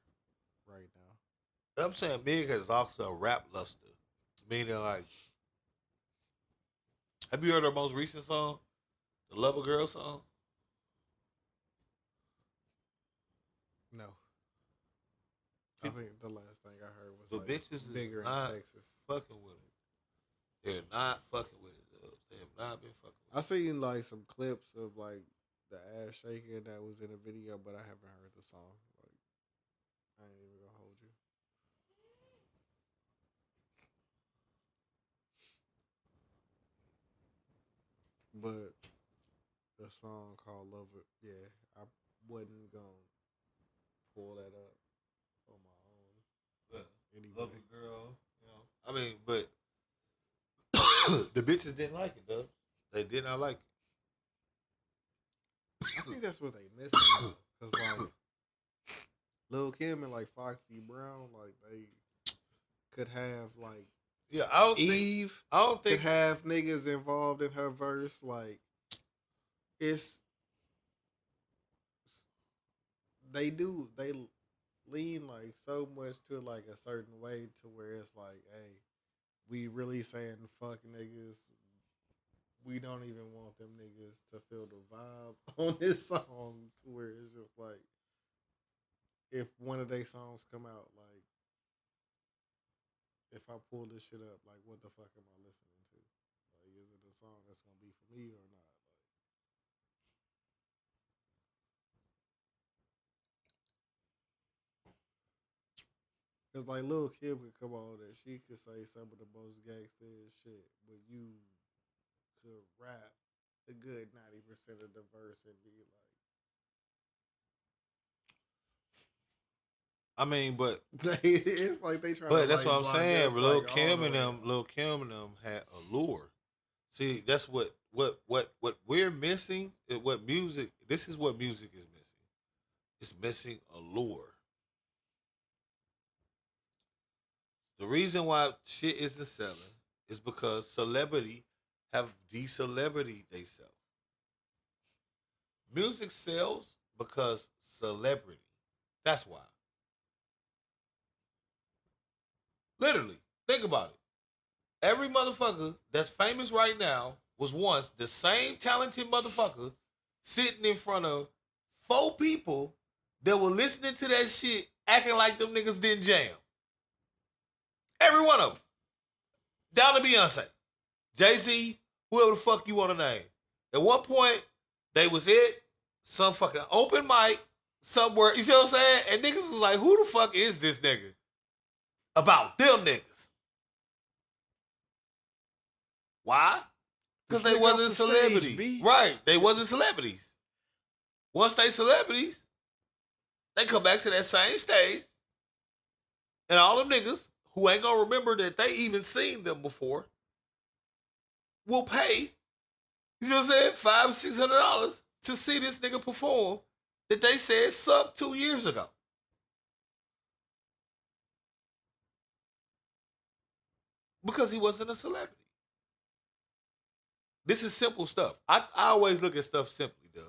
right now.
I'm saying Meg has lost her rap luster. Meaning, like, have you heard her most recent song? The Lover Girl song?
No. I think the last thing I heard was
The
like
bitches
bigger
is not
in Texas.
fucking with it. They're not fucking with it, though. They have not been fucking with
I seen like some clips of like the ass shaking that was in a video, but I haven't heard the song. Like, I ain't even gonna hold you. But the song called Lover, yeah, I wasn't gonna pull that up on my own.
it.
Anyway.
Lover Girl, you know. I mean, but the bitches didn't like it, though. They did not like it.
I think that's what they missing. Cause like Lil Kim and like Foxy Brown, like they could have like
Yeah, I don't
Eve
think. I don't
could
think.
have niggas involved in her verse. Like it's they lean like so much to like a certain way to where it's like, hey, we really saying fuck niggas. We don't even want them niggas to feel the vibe on this song to where it's just like if one of their songs come out, like if I pull this shit up, like what the fuck am I listening to? Like is it a song that's gonna be for me or not? Cause like Lil Kim could come on and she could say some of the most gangsta shit, but you could rap a good 90% of the verse and be
I mean, but
like, it's like they trying.
but
to
that's
like
what I'm
block
saying.
us,
Lil
like, all
Kim
the
and
way
them,
out.
Lil Kim and them had allure. See, that's what we're missing. What music? This is what music is missing. It's missing allure. The reason why shit isn't selling is because celebrity have de-celebrity they sell. Music sells because celebrity. That's why. Literally, think about it. Every motherfucker that's famous right now was once the same talented motherfucker sitting in front of 4 people that were listening to that shit acting like them niggas didn't jam. Every one of them. Down to Beyonce, Jay-Z, whoever the fuck you want to name. At one point, they was it, some fucking open mic, somewhere, you see what I'm saying? And niggas was like, who the fuck is this nigga? About them niggas. Why? Because they
Slick off
wasn't
the stage,
celebrities.
B.
Right. They wasn't celebrities. Once they celebrities, they come back to that same stage. And all them niggas who ain't gonna remember that they even seen them before will pay, you know what I'm saying, $500-$600 to see this nigga perform that they said sucked 2 years ago. Because he wasn't a celebrity. This is simple stuff. I always look at stuff simply, Dubs.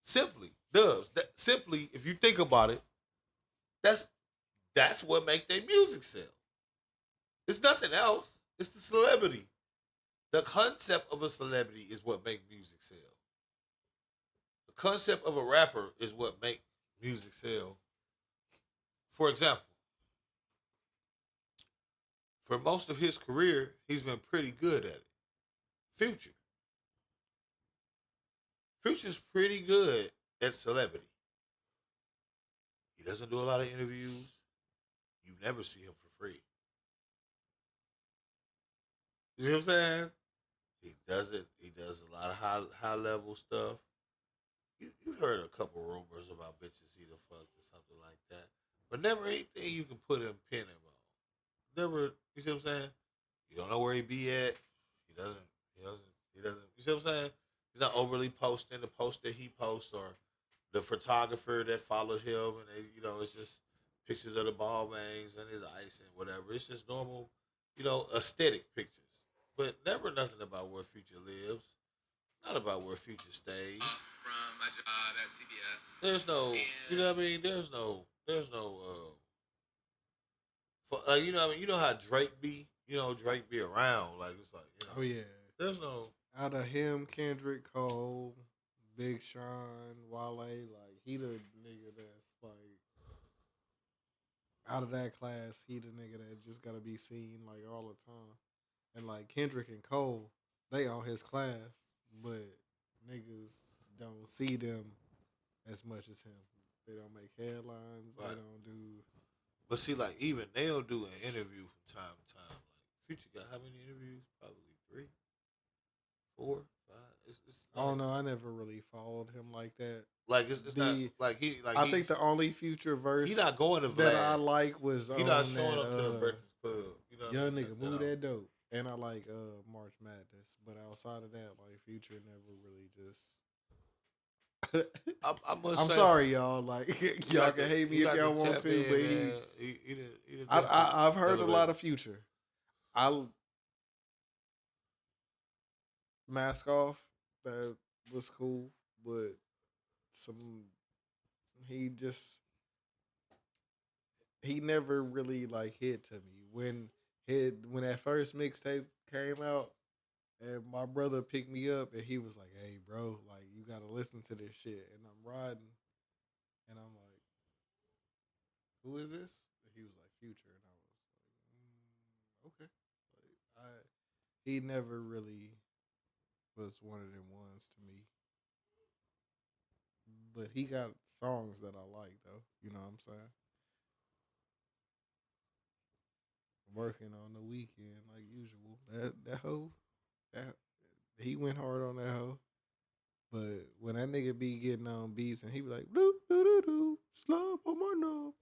Simply, Dubs. Simply, if you think about it, that's what make their music sell. It's nothing else. It's the celebrity. The concept of a celebrity is what make music sell. The concept of a rapper is what make music sell. For example, for most of his career, he's been pretty good at it. Future. Future's pretty good at celebrity. He doesn't do a lot of interviews. You never see him for free. You see what I'm saying? He does it. He does a lot of high level stuff. You heard a couple rumors about bitches he done fucked or something like that, but never anything you can put him pin him on. Never. You see what I'm saying? You don't know where he be at. He doesn't. He doesn't. He doesn't. You see what I'm saying? He's not overly posting the post that he posts or the photographer that followed him, and they, it's just pictures of the ball bangs and his ice and whatever. It's just normal, aesthetic pictures. But never nothing about where Future lives. Not about where Future stays.
From my job at CBS.
There's no, you know what I mean? There's no, you know what I mean? You know how Drake be? Drake be around. Like, it's like,
Oh, yeah.
There's no.
Out of him, Kendrick, Cole, Big Sean, Wale, like, he the nigga that's, like, out of that class, he the nigga that just gotta be seen, like, all the time. And, like, Kendrick and Cole, they on his class, but niggas don't see them as much as him. They don't make headlines.
Right.
They don't do.
But see, like, even they'll do an interview from time to time. Like, Future got how many interviews? Probably 3, 4, 5. It's
I don't know. I never really followed him like that.
Like, it's not like he. Like,
I think the only Future verse
he not going to Vlad.
that I like was
he not showing up to the Breakfast Club. You know
Young
what I mean?
nigga, move that dope. And I like March Madness, but outside of that, like Future never really just. I'm sorry, y'all. Like y'all can hate me if y'all want to, but I've heard a lot of Future. Mask Off, that was cool, but he never really like hit to me when that first mixtape came out, and my brother picked me up, and he was like, "Hey, bro, like you gotta listen to this shit." And I'm riding, and I'm like, "Who is this?" And he was like, "Future," and I was like, "Okay." Like he never really was one of them ones to me, but he got songs that I like though. You know what I'm saying? Working on the weekend like usual. That hoe, that he went hard on that hoe. But when that nigga be getting on beats and he be like, doo doo doo doo, slump on my nose,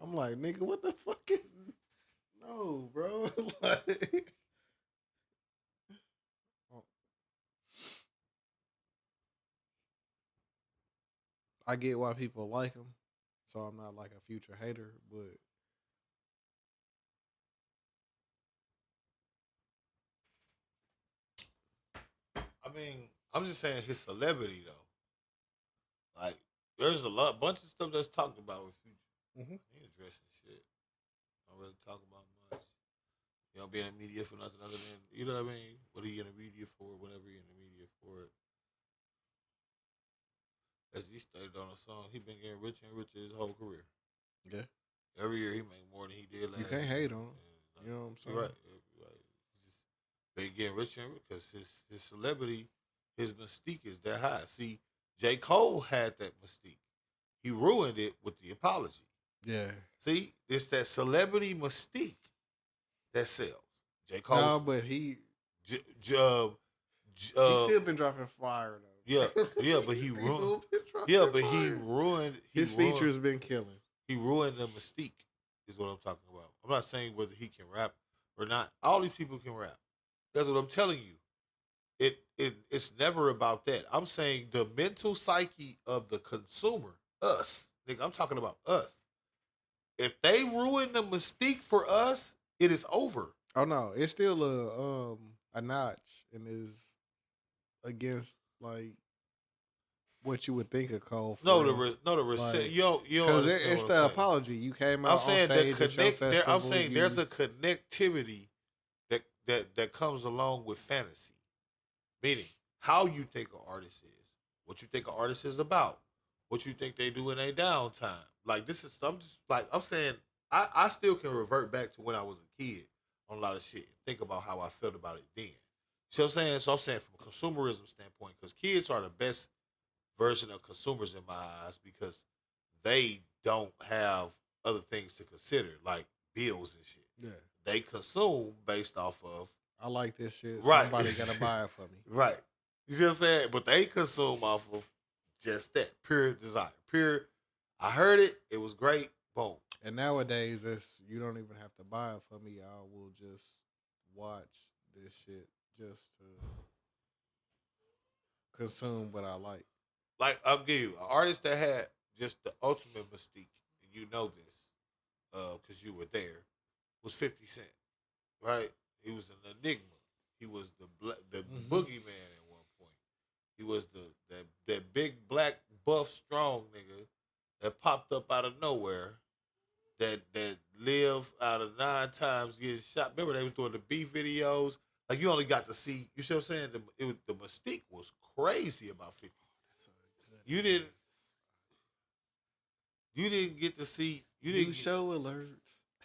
I'm like, nigga, what the fuck is? No, bro. Like, I get why people like him, so I'm not like a Future hater, but.
I mean, I'm just saying his celebrity though. Like, there's bunch of stuff that's talked about with Future.
Mm-hmm.
He ain't addressing shit. Don't really talk about much. You don't be in the media for nothing other than, you know what I mean? What he in the media for? Whatever he in the media for. As he stated on a song, he been getting richer and richer his whole career.
Yeah.
Every year he make more than he did last year.
You can't hate on him.
Like,
you know what I'm saying?
Right. They getting richer because his celebrity, his mystique is that high. See, J. Cole had that mystique. He ruined it with the apology.
Yeah.
See, it's that celebrity mystique that sells. J. Cole.
No, but he
still
been dropping fire though.
Yeah, but he ruined. Yeah, but he ruined.
His features been killing.
He ruined the mystique. Is what I'm talking about. I'm not saying whether he can rap or not. All these people can rap. That's what I'm telling you. It's never about that. I'm saying the mental psyche of the consumer, us. Nigga, I'm talking about us. If they ruin the mystique for us, it is over.
Oh no, it's still a notch and is against like what you would think of Cole. For
the receipt.
Like,
you
because it's the apology. You came out.
I'm saying
on stage at your festival,
I'm saying there's a connectivity that comes along with fantasy. Meaning, how you think an artist is, what you think an artist is about, what you think they do in their downtime. Like this is I'm saying I still can revert back to when I was a kid on a lot of shit and think about how I felt about it then. See what I'm saying? So I'm saying from a consumerism standpoint, because kids are the best version of consumers in my eyes because they don't have other things to consider like bills and shit.
Yeah.
They consume based off of
I like this shit.
Right.
Somebody gotta buy it for me.
right. You see what I'm saying? But they consume off of just that pure desire, pure. I heard it. It was great. Boom.
And nowadays, you don't even have to buy it for me. I will just watch this shit just to consume what I like.
Like I'll give you an artist that had just the ultimate mystique, and you know this, because you were there, was 50 Cent, right? He was an enigma. He was the boogeyman at one point. He was that big black buff strong nigga that popped up out of nowhere. That lived out of 9 times getting shot. Remember they was doing the beef videos. Like you only got to see. You see what I'm saying? The mystique was crazy about 50. You didn't get to see. You didn't
show alert.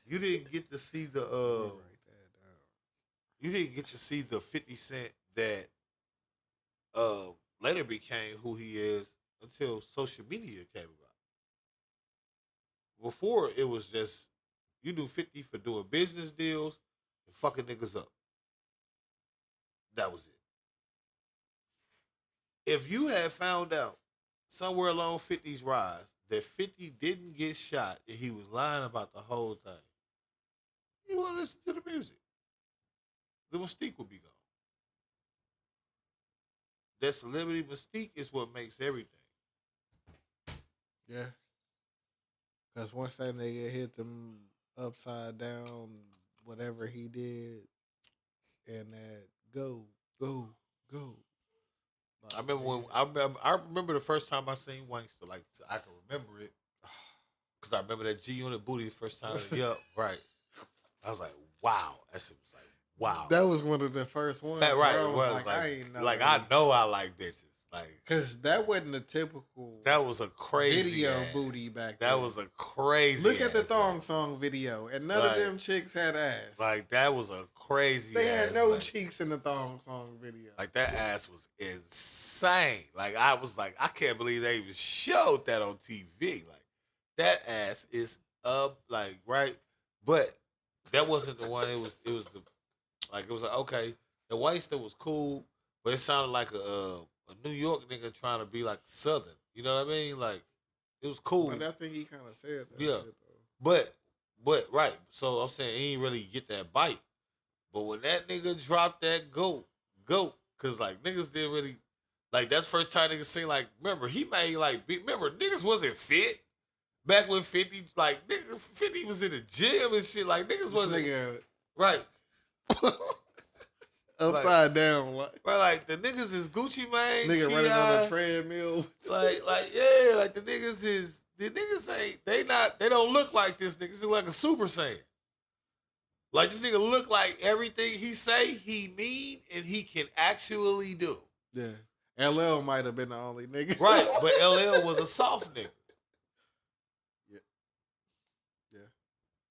You didn't get to see the.
Write that down.
You didn't get to see the 50 Cent that later became who he is until social media came about. Before it was just you knew 50 for doing business deals and fucking niggas up. That was it. If you had found out somewhere along 50's rise that 50 didn't get shot and he was lying about the whole thing, you wouldn't listen to the music. The mystique would be gone. That celebrity mystique is what makes everything.
Yeah. Because once that nigga hit them upside down, whatever he did, and that go.
I remember the first time I seen Wankster. Like I can remember it because I remember that G Unit booty the first time. Yup, right. I was like, wow. That shit was like, wow.
That was one of the first ones.
Right.
I was
like,
I ain't know.
Like I know I like bitches. Like,
because that wasn't a typical.
That was a crazy
video
ass.
booty back then.
That was a crazy.
Look at the thong
ass.
song video, and none of them chicks had ass.
Like that was a crazy.
They
ass,
had no
like,
cheeks in the thong song video.
Like that ass was insane. Like I was like, I can't believe they even showed that on TV. Like that ass is up. Like right, but that wasn't the one. It was the like it was like okay. The Wankster was cool, but it sounded like a New York nigga trying to be like Southern. You know what I mean? Like it was cool.
But I think he kind of said that.
Yeah.
Shit, though.
But right. So I'm saying he ain't really get that bite. But when that nigga dropped that goat, cause like niggas didn't really like that's the first time niggas seen like remember he made like remember niggas wasn't fit back when 50 like nigga 50 was in the gym and shit like niggas wasn't right.
Upside down,
like the niggas is Gucci Mane,
nigga running on a treadmill,
like the niggas ain't they don't look like this nigga. This is like a Super Saiyan. Like this nigga look like everything he say he mean and he can actually do.
Yeah, LL might have been the only nigga,
right? But LL was a soft nigga.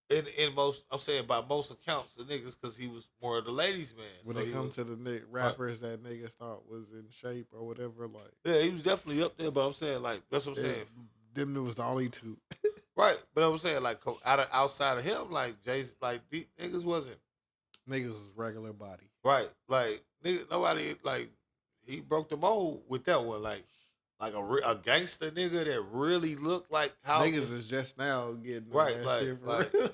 In most, I'm saying by most accounts, the niggas, because he was more of the ladies' man.
When
so
it comes to the rappers that niggas thought was in shape or whatever, like
yeah, he was definitely up there. But I'm saying like that's what I'm saying.
Them was the only two,
right? But I'm saying like outside of him, like Jay, like these niggas wasn't.
Niggas was regular body,
right? Like niggas, nobody like he broke the mold with that one, like a gangster nigga that really looked like how
niggas is just now getting
right,
that
like,
shit for
like
real.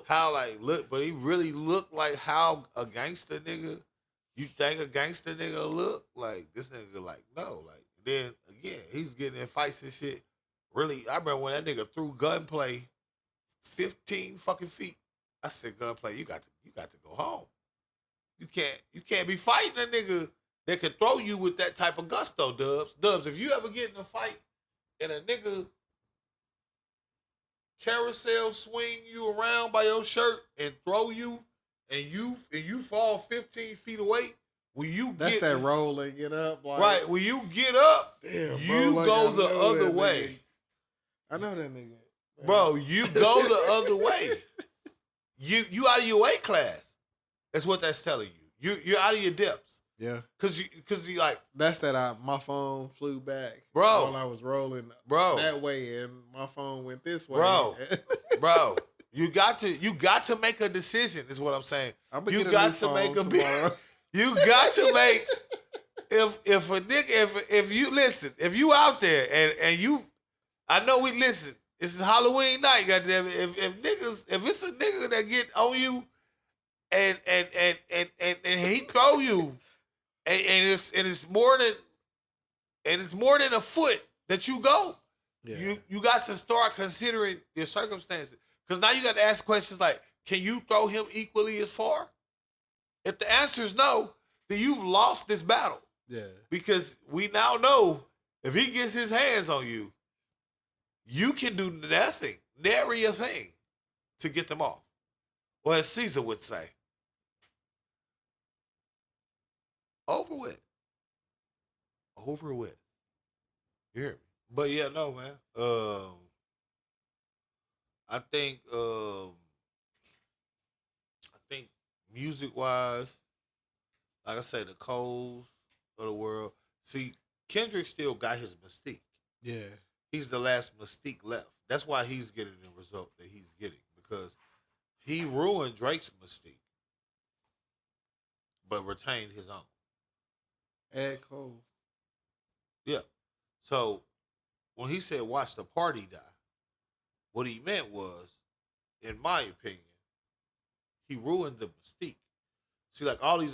how like look, but he really looked like how a gangster nigga. You think a gangster nigga look like this nigga? Like no, like then again he's getting in fights and shit. Really, I remember when that nigga threw gunplay 15 fucking feet. I said gunplay, you got to go home. You can't be fighting a nigga that can throw you with that type of gusto, Dubz, if you ever get in a fight and a nigga carousel swing you around by your shirt and throw you and you fall 15 feet away, when you
That's
get
that roll and get up. Like,
right, when you get up,
damn,
you
bro, like,
go
I
the
know
other
that
way.
nigga. I know that nigga.
Bro, you go the other way. You out of your weight class. That's what that's telling you. You're out of your depths.
Yeah.
Cause you like
That's that my phone flew back.
Bro.
While I was rolling
Bro.
that way and my phone went this way.
Bro. You got to make a decision, is what I'm saying.
I'm
You got to make a
tomorrow.
You got to make if a nigga if you listen, if you out there and you I know we listen, it's Halloween night, goddamn it. If it's a nigga that get on you and he throw you and it's more than a foot that you go. Yeah. You got to start considering your circumstances. Because now you got to ask questions like, can you throw him equally as far? If the answer is no, then you've lost this battle.
Yeah.
Because we now know if he gets his hands on you, you can do nothing, nary a thing, to get them off. Or as Caesar would say, over with. Over with. You hear me? But yeah, no, man. I think music wise, like I say, the Coles of the world. See, Kendrick still got his mystique.
Yeah.
He's the last mystique left. That's why he's getting the result that he's getting, because he ruined Drake's mystique, but retained his own.
Ed Cole.
Yeah. So when he said watch the party die, what he meant was, in my opinion, he ruined the mystique. See, like all these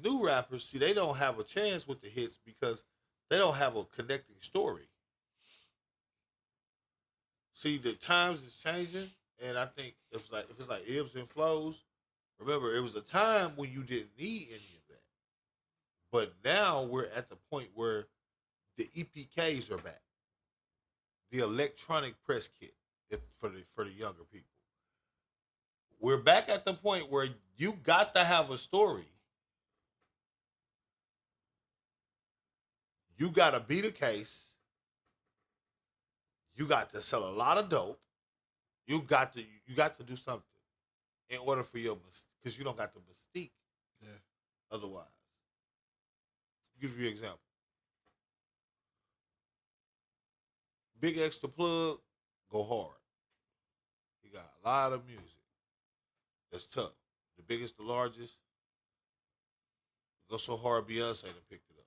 new rappers, see, they don't have a chance with the hits because they don't have a connecting story. See, the times is changing, and I think if it's like ebbs and flows, remember, it was a time when you didn't need any of that. But now we're at the point where the EPKs are back. The electronic press kit for the younger people. We're back at the point where you got to have a story. You got to beat a case. You got to sell a lot of dope. You got to do something in order for your, because you don't got the mystique.
Yeah.
Otherwise, give you an example. Big X the Plug, go hard. He got a lot of music. That's tough. The biggest, the largest. Go so hard, Beyonce done picked it up.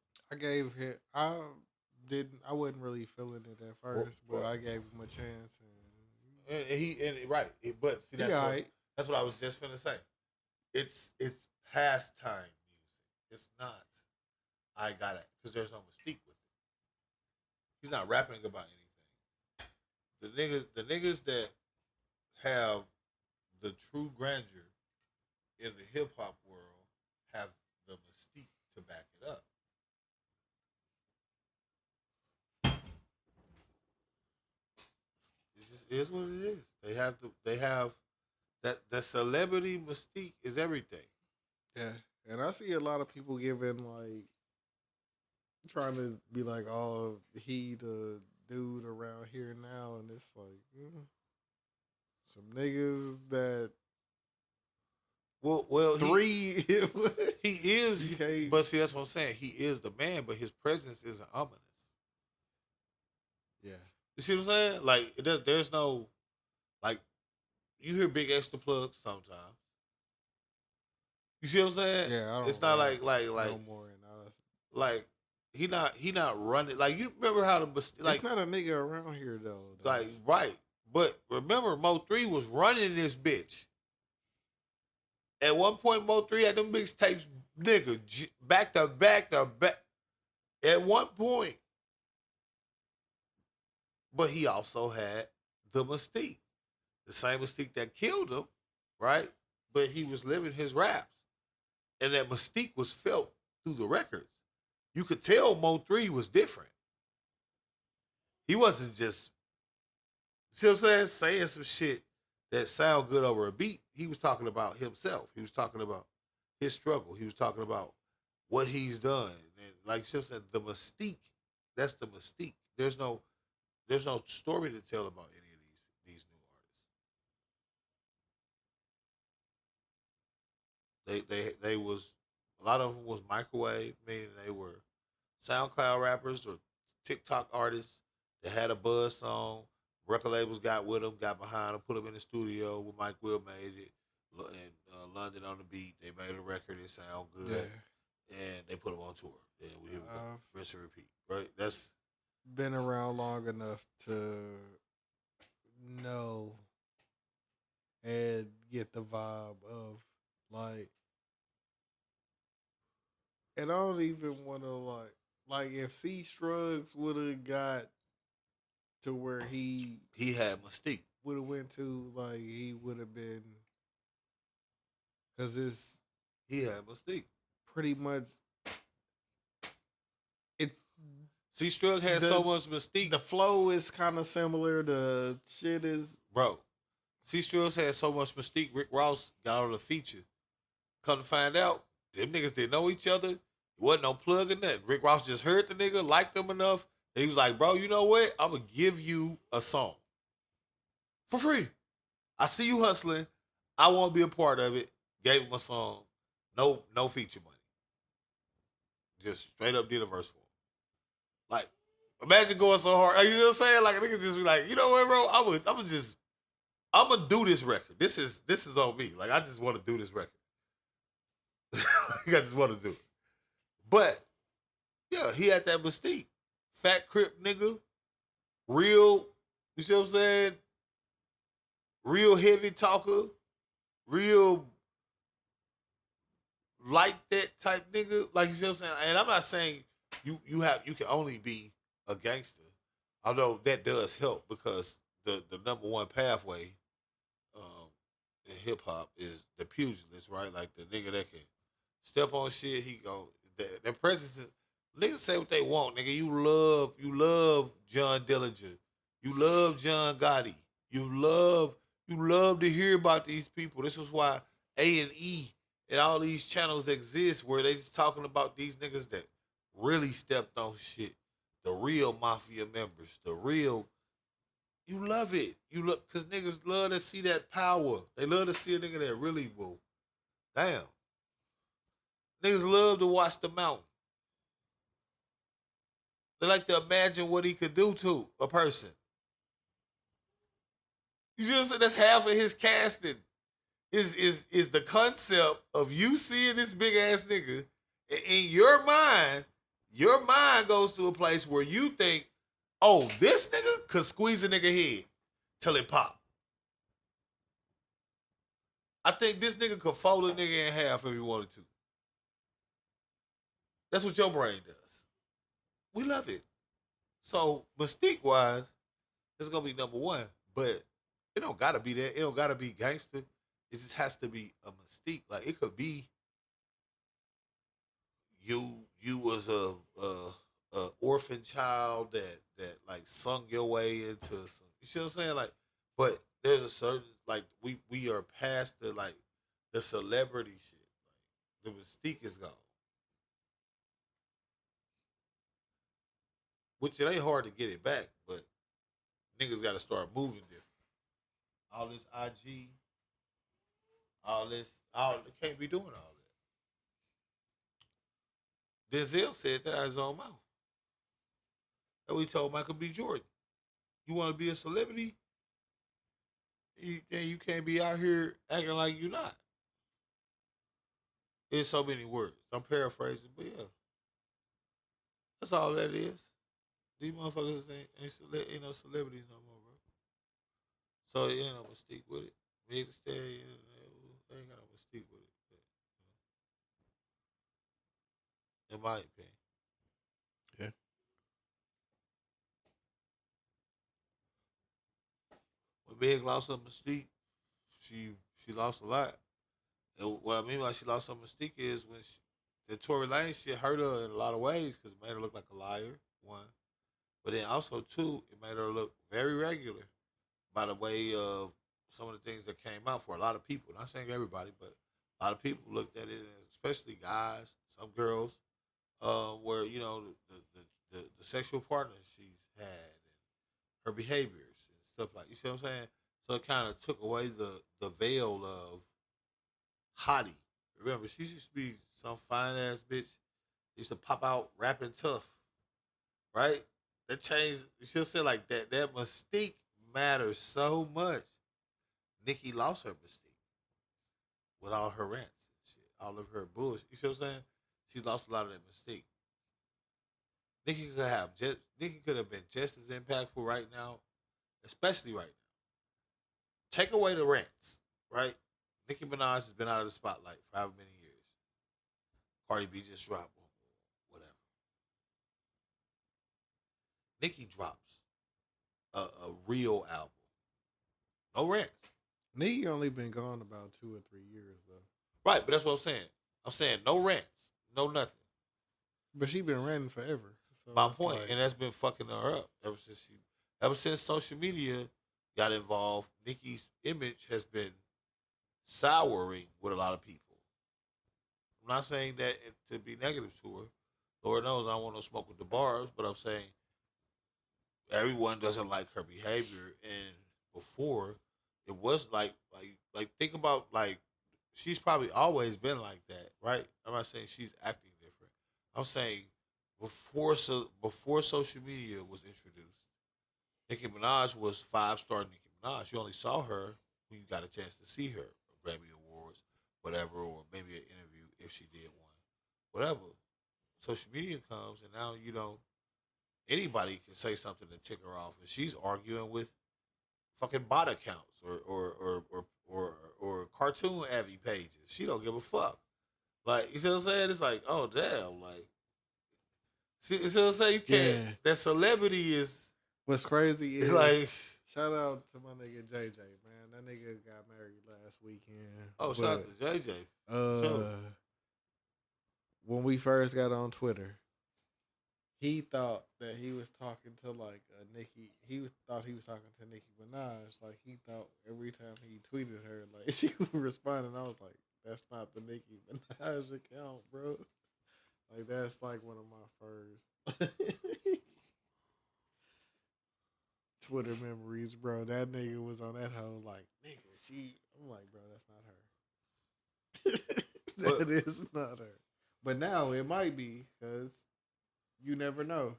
I wasn't really feeling it at first, but I gave him a chance.
But see, that's what I was just finna say. It's pastime music. It's not. I got it, because there's no mystique with it. He's not rapping about anything. The niggas that have the true grandeur in the hip hop world have the mystique to back it up. It just is what it is. They have that celebrity mystique is everything.
Yeah. And I see a lot of people giving trying to be like, oh, he the dude around here now, and it's like some niggas that
he is, but see, that's what I'm saying. He is the man, but his presence isn't ominous.
Yeah,
you see what I'm saying? Like there's no, like, you hear Big X the Plug sometimes. You see what I'm saying?
Yeah, I don't.
It's not like
no more
like he not running. Like, you remember how
it's not a nigga around here though.
Like, right. But remember, Mo3 was running this bitch. At one point, Mo3 had them mixtapes, nigga, back to back to back. At one point. But he also had the mystique. The same mystique that killed him, right? But he was living his raps. And that mystique was felt through the records. You could tell Mo3 was different. He wasn't just, see what I'm saying some shit that sound good over a beat. He was talking about himself. He was talking about his struggle. He was talking about what he's done. And like Chip said, the mystique, that's the mystique. There's no story to tell about any of these new artists. They was a lot of them was microwave, meaning they were SoundCloud rappers or TikTok artists that had a buzz song. Record labels got with them, got behind them, put them in the studio where Mike Will made it, and London on the beat. They made a record. It sound good, and they put them on tour. And we here we go, rinse and repeat. Right? That's
been around long enough to know and get the vibe of like, and I don't even want to like if C Shrugs would have got to where he
had mystique.
Would have went to, like, he would have been, because
he had mystique.
Pretty much, it's
C Strug had so much mystique.
The flow is kind of similar. The shit is,
bro. C Strug had so much mystique. Rick Ross got on the feature. Come to find out, them niggas didn't know each other. Wasn't no plug or nothing. Rick Ross just heard the nigga, liked him enough. He was like, bro, you know what? I'm going to give you a song for free. I see you hustling. I want to be a part of it. Gave him a song. No feature money. Just straight up did a verse for him. Like, imagine going so hard. You know what I'm saying? Like, a nigga just be like, you know what, bro? I'm going to do this record. This is on me. Like, I just want to do this record. I just want to do it. But, yeah, he had that mystique. Fat Crip nigga. Real, you see what I'm saying? Real heavy talker. Real like that type nigga. Like, you see what I'm saying? And I'm not saying you can only be a gangster. Although that does help because the number one pathway in hip hop is the pugilist, right? Like the nigga that can step on shit, he go that presence is, niggas say what they want, nigga. You love John Dillinger. You love John Gotti. You love to hear about these people. This is why A&E and all these channels exist where they just talking about these niggas that really stepped on shit. The real mafia members. The real, you love it. You look, cause niggas love to see that power. They love to see a nigga that really will. Damn. Niggas love to watch the mountain. They like to imagine what he could do to a person. You see what I'm saying? That's half of his casting. Is the concept of you seeing this big ass nigga in your mind goes to a place where you think, oh, this nigga could squeeze a nigga head till it pop. I think this nigga could fold a nigga in half if he wanted to. That's what your brain does. We love it. So, mystique-wise, it's going to be number one. But it don't got to be that. It don't got to be gangster. It just has to be a mystique. Like, it could be you was a orphan child that like sung your way into some, you see what I'm saying? Like, but there's a certain, like, we are past the, like, the celebrity shit. Like, the mystique is gone. Which it ain't hard to get it back, but niggas got to start moving different. All this IG, they can't be doing all that. Denzel said that out of his own mouth. And we told Michael B. Jordan, you want to be a celebrity, then you can't be out here acting like you're not. It's so many words. I'm paraphrasing, but yeah. That's all that is. These motherfuckers ain't no celebrities no more, bro. So it ain't no mystique with it. Big Stallion, they ain't got no mystique with it. In my opinion.
Yeah.
When Big lost her mystique, she lost a lot. And what I mean by she lost her mystique is when the Tory Lane shit hurt her in a lot of ways because it made her look like a liar, one. But then also, two, it made her look very regular by the way of some of the things that came out for a lot of people. Not saying everybody, but A lot of people looked at it, especially guys, some girls, where the sexual partners she's had and her behaviors and stuff like you see what I'm saying. So it kind of took away the veil of hottie. Remember, she used to be some fine ass bitch. Used to pop out rapping tough, right? That changed. She'll say like that. That mystique matters so much. Nikki lost her mystique with all her rants and shit, all of her bullshit. You see what I'm saying? She's lost a lot of that mystique. Nikki could have been just as impactful right now, especially right now. Take away the rants, right? Nicki Minaj has been out of the spotlight for however many years. Cardi B just dropped whatever. Nicki drops a real album. No rants.
Nicki only been gone about 2 or 3 years though.
Right, but that's what I'm saying. I'm saying no rants, no nothing.
But she been ranting forever. So
My point, and that's been fucking her up ever since social media got involved. Nicki's image has been souring with a lot of people. I'm not saying that to be negative to her. Lord knows I don't want no smoke with the bars, but I'm saying everyone doesn't like her behavior. And before, it was like think about like she's probably always been like that, right? I'm not saying she's acting different. I'm saying before social media was introduced, Nicki Minaj was 5-star Nicki Minaj. You only saw her when you got a chance to see her, Grammy Awards, whatever, or maybe an interview if she did one, whatever. Social media comes, and now anybody can say something to tick her off, and she's arguing with fucking bot accounts or cartoon Abby pages. She don't give a fuck. Like you see what I'm saying? It's like, oh damn, like see what I'm saying? You can't.
Yeah.
That celebrity is.
What's crazy is
like.
Shout out to my nigga JJ, man. That nigga got married last weekend.
Oh, shout out to JJ. Sure.
When we first got on Twitter, he thought that he was talking to like Nicki. Thought he was talking to Nicki Minaj. Like he thought every time he tweeted her, like she was responding. I was like, that's not the Nicki Minaj account, bro. Like that's like one of my first Twitter memories, bro. That nigga was on that hoe like, nigga, I'm like, bro, that's not her. That is not her. But now it might be, because you never know.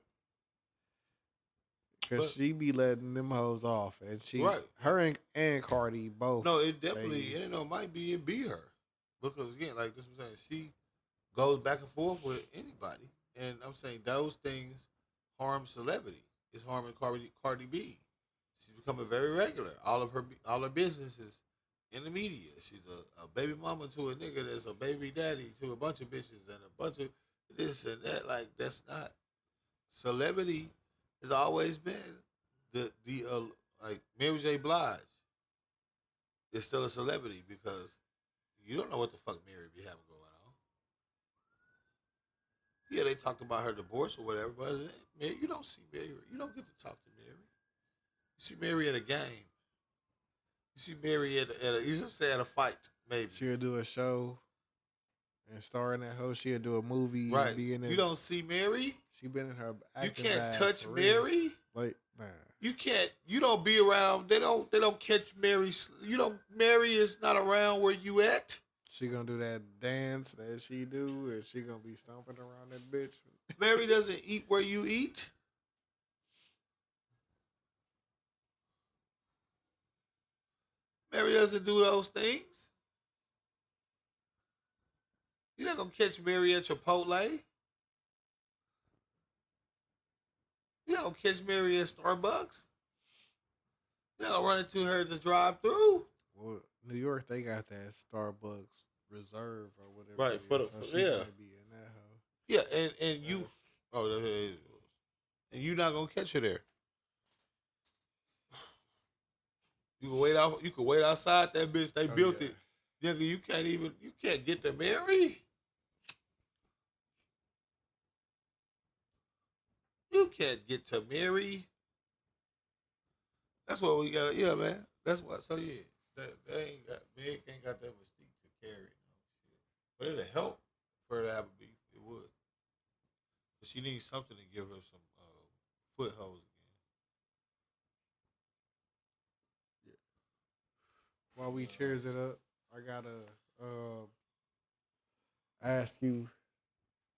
Because she be letting them hoes off. And her and Cardi both.
No, it definitely, it might be, it be her. Because again, like this was saying, she goes back and forth with anybody. And I'm saying those things harm celebrity. It's harming Cardi B. She's becoming very regular. All her business is in the media. She's a baby mama to a nigga that's a baby daddy to a bunch of bitches and a bunch of this and that. Like that's not celebrity. Has always been the like Mary J. Blige is still a celebrity because you don't know what the fuck Mary be having going on. Yeah, they talked about her divorce or whatever, but man, you don't see Mary. You don't get to talk to Mary. You see Mary at a game. You see Mary at a you just say at a fight, maybe.
She'll do a show and star in that hoe. She'll do a movie.
Right.
And be in it.
You don't see Mary.
She been in her.
You can't touch Mary.
Like, nah.
You can't. You don't be around. They don't catch Mary. Mary is not around where you at.
She gonna do that dance that she do, and she gonna be stomping around that bitch.
Mary doesn't eat where you eat. Mary doesn't do those things. You're not gonna catch Mary at Chipotle. You're not gonna catch Mary at Starbucks. You're not gonna run into her at the drive-through.
Well, New York, they got that Starbucks Reserve or whatever.
Right,
she might be in that hoe.
Yeah, and you, and you're not gonna catch her there. You can wait out. You can wait outside that bitch. They built it. Nigga, you can't get to Mary. You can't get to Mary. That's what we got. Yeah, man. That's what. So yeah, they ain't got. Meg ain't got that mystique to carry. she needs something to give her some footholds again.
While we cheers it up, I gotta ask you,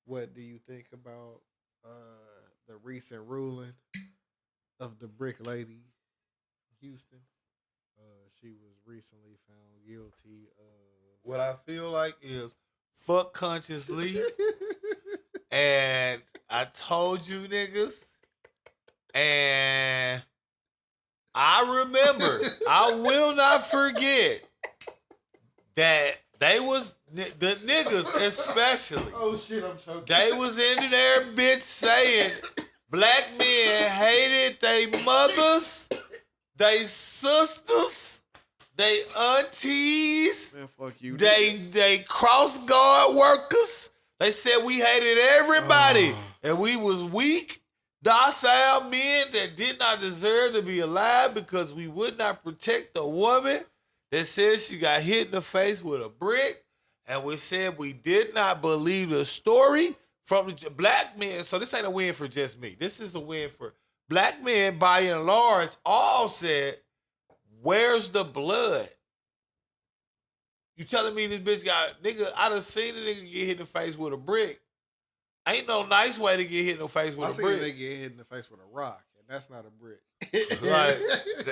what do you think about the recent ruling of the brick lady, Houston? She was recently found guilty of.
What I feel like is fuck consciously, and I told you niggas, and I remember, I will not forget that they was the niggas especially.
Oh shit, I'm choking.
They was in there bitch saying black men hated they mothers, they sisters, they aunties,
Man, fuck you.
they cross guard workers. They said we hated everybody and we was weak, docile men that did not deserve to be alive because we would not protect the woman that said she got hit in the face with a brick. And we said we did not believe the story from the black men. So this ain't a win for just me. This is a win for black men by and large. All said, where's the blood? You telling me this bitch got, nigga, I done seen a nigga get hit in the face with a brick. Ain't no nice way to get hit in the face with a brick.
I seen a nigga get hit in the face with a rock, and that's not a brick.
Right.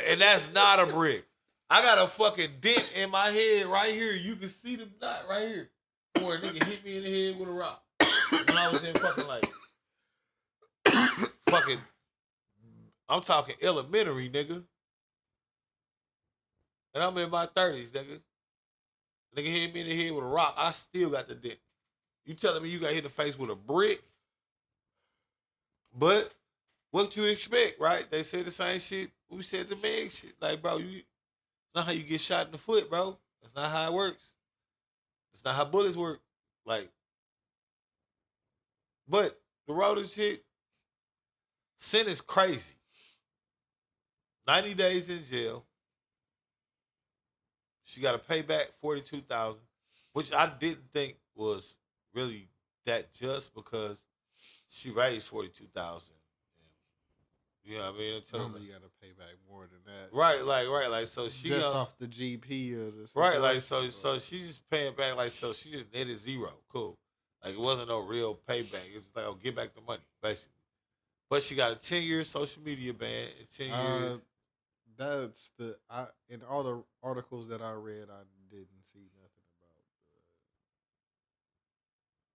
And that's not a brick. I got a fucking dent in my head right here. You can see the knot right here. Where a nigga hit me in the head with a rock. When I was in fucking like, fucking, I'm talking elementary, nigga. And I'm in my 30s, nigga. Nigga hit me in the head with a rock. I still got the dent. You telling me you got hit in the face with a brick? But what you expect, right? They said the same shit. We said the Meg shit. Like, bro, it's not how you get shot in the foot, bro. That's not how it works. It's not how bullets work. Like, but the road is shit. Sin is crazy. 90 days in jail. She got to pay back $42,000, which I didn't think was really that just because she raised $42,000. You know what I mean?
Normally you gotta pay back more than that.
Right, like so she
just off the GP or the
right, like so she's just paying back, like so she just netted zero. Cool. Like it wasn't no real payback. It's like, oh, get back the money, basically. But she got a 10-year social media ban and 10 years.
That's in all the articles that I read, I didn't see nothing about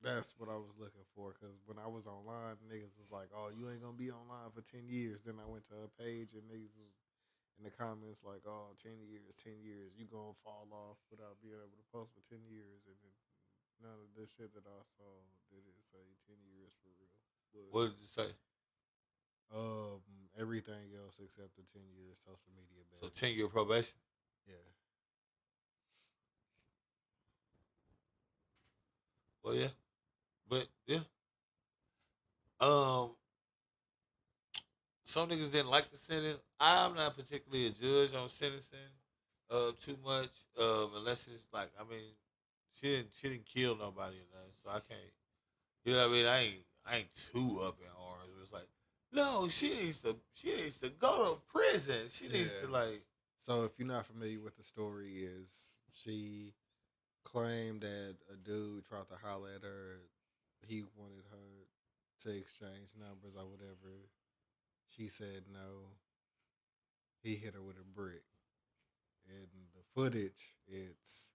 that's what I was looking for, because when I was online, niggas was like, oh, you ain't gonna be online for 10 years. Then I went to a page and niggas was in the comments like, oh, 10 years, you gonna fall off without being able to post for 10 years. And then none of the shit that I saw did it say 10 years for real. But,
what did it say?
Everything else except the 10-year social media ban.
So 10-year probation?
Yeah.
Well, yeah. But, yeah. Some niggas didn't like the sentence. I'm not particularly a judge on sentencing too much, unless it's like, I mean, she didn't kill nobody or nothing, so I can't, you know what I mean? I ain't too up in arms. It's like, no, she needs to go to prison. She needs to like.
So if you're not familiar with the story, is she claimed that a dude tried to holler at her. He wanted her to exchange numbers or whatever. She said no. He hit her with a brick. In the footage, it's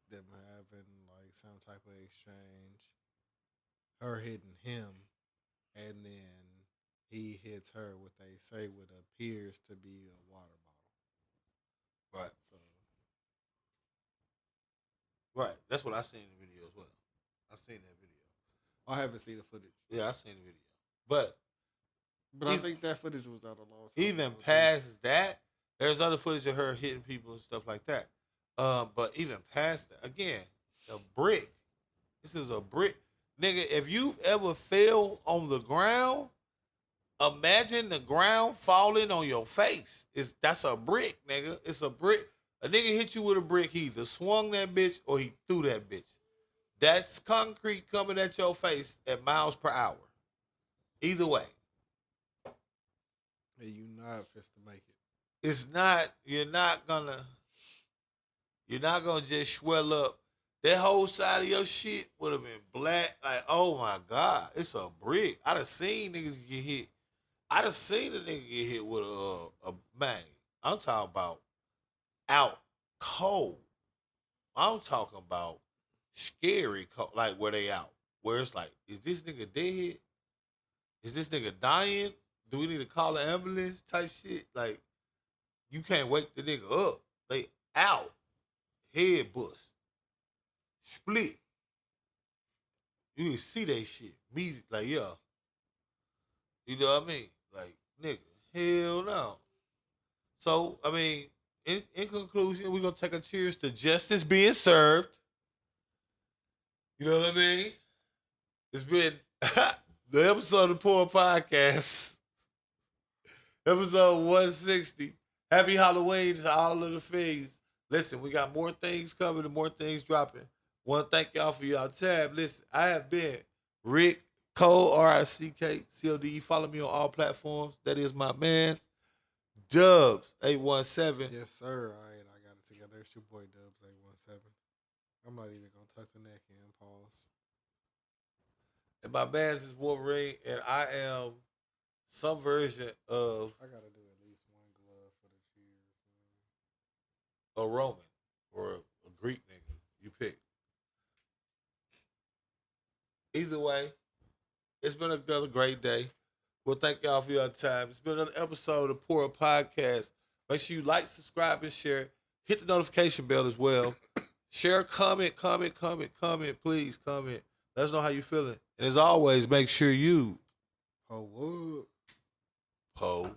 them having like some type of exchange. Her hitting him, and then he hits her what they say what appears to be a water bottle.
Right.
So.
Right. That's what I seen in the video as well. I seen that video.
I haven't seen the footage.
Yeah, I seen the video. But
I think that footage was out a long time
even
ago,
past that, there's other footage of her hitting people and stuff like that. But even past that, again, the brick. This is a brick. Nigga, if you've ever fell on the ground, imagine the ground falling on your face. That's a brick, nigga. It's a brick. A nigga hit you with a brick, he either swung that bitch or he threw that bitch. That's concrete coming at your face at miles per hour. Either way,
Hey, you not fist to make it.
it's not. You're not gonna just swell up. That whole side of your shit would have been black. Like, oh my God, it's a brick. I done seen niggas get hit. I done seen a nigga get hit with a bang. I'm talking about out cold. I'm talking about scary cold, like where they out. Where it's like, is this nigga dead? Is this nigga dying? Do we need to call an ambulance type shit? Like, you can't wake the nigga up. They out. Head bust. Split. You can see that shit. Me, like, yeah. You know what I mean? Like, nigga, hell no. So, I mean, in conclusion, we're going to take a cheers to justice being served. You know what I mean? It's been the episode of the Poor Podcast, episode 160. Happy Halloween to all of the fiends. Listen, we got more things coming and more things dropping. Want to thank y'all for y'all time. Listen, I have been Rick Cole, RICK, CODE. Follow me on all platforms. That is my man. Dubz, 817.
Yes, sir. All right, I got it together. It's your boy Dubz 817. I'm not even gonna tuck the neck in. Pause.
And my man is Wolverine, and I am some version of
I gotta do at least one glove for the cheers, man.
a Roman or a Greek nigga. You pick. Either way, it's been another great day. Well, thank y'all for your time. It's been another episode of the Poor Podcast. Make sure you like, subscribe, and share. Hit the notification bell as well. Share, comment, please comment. Let us know how you feeling. And as always, make sure you
Oh, what?
po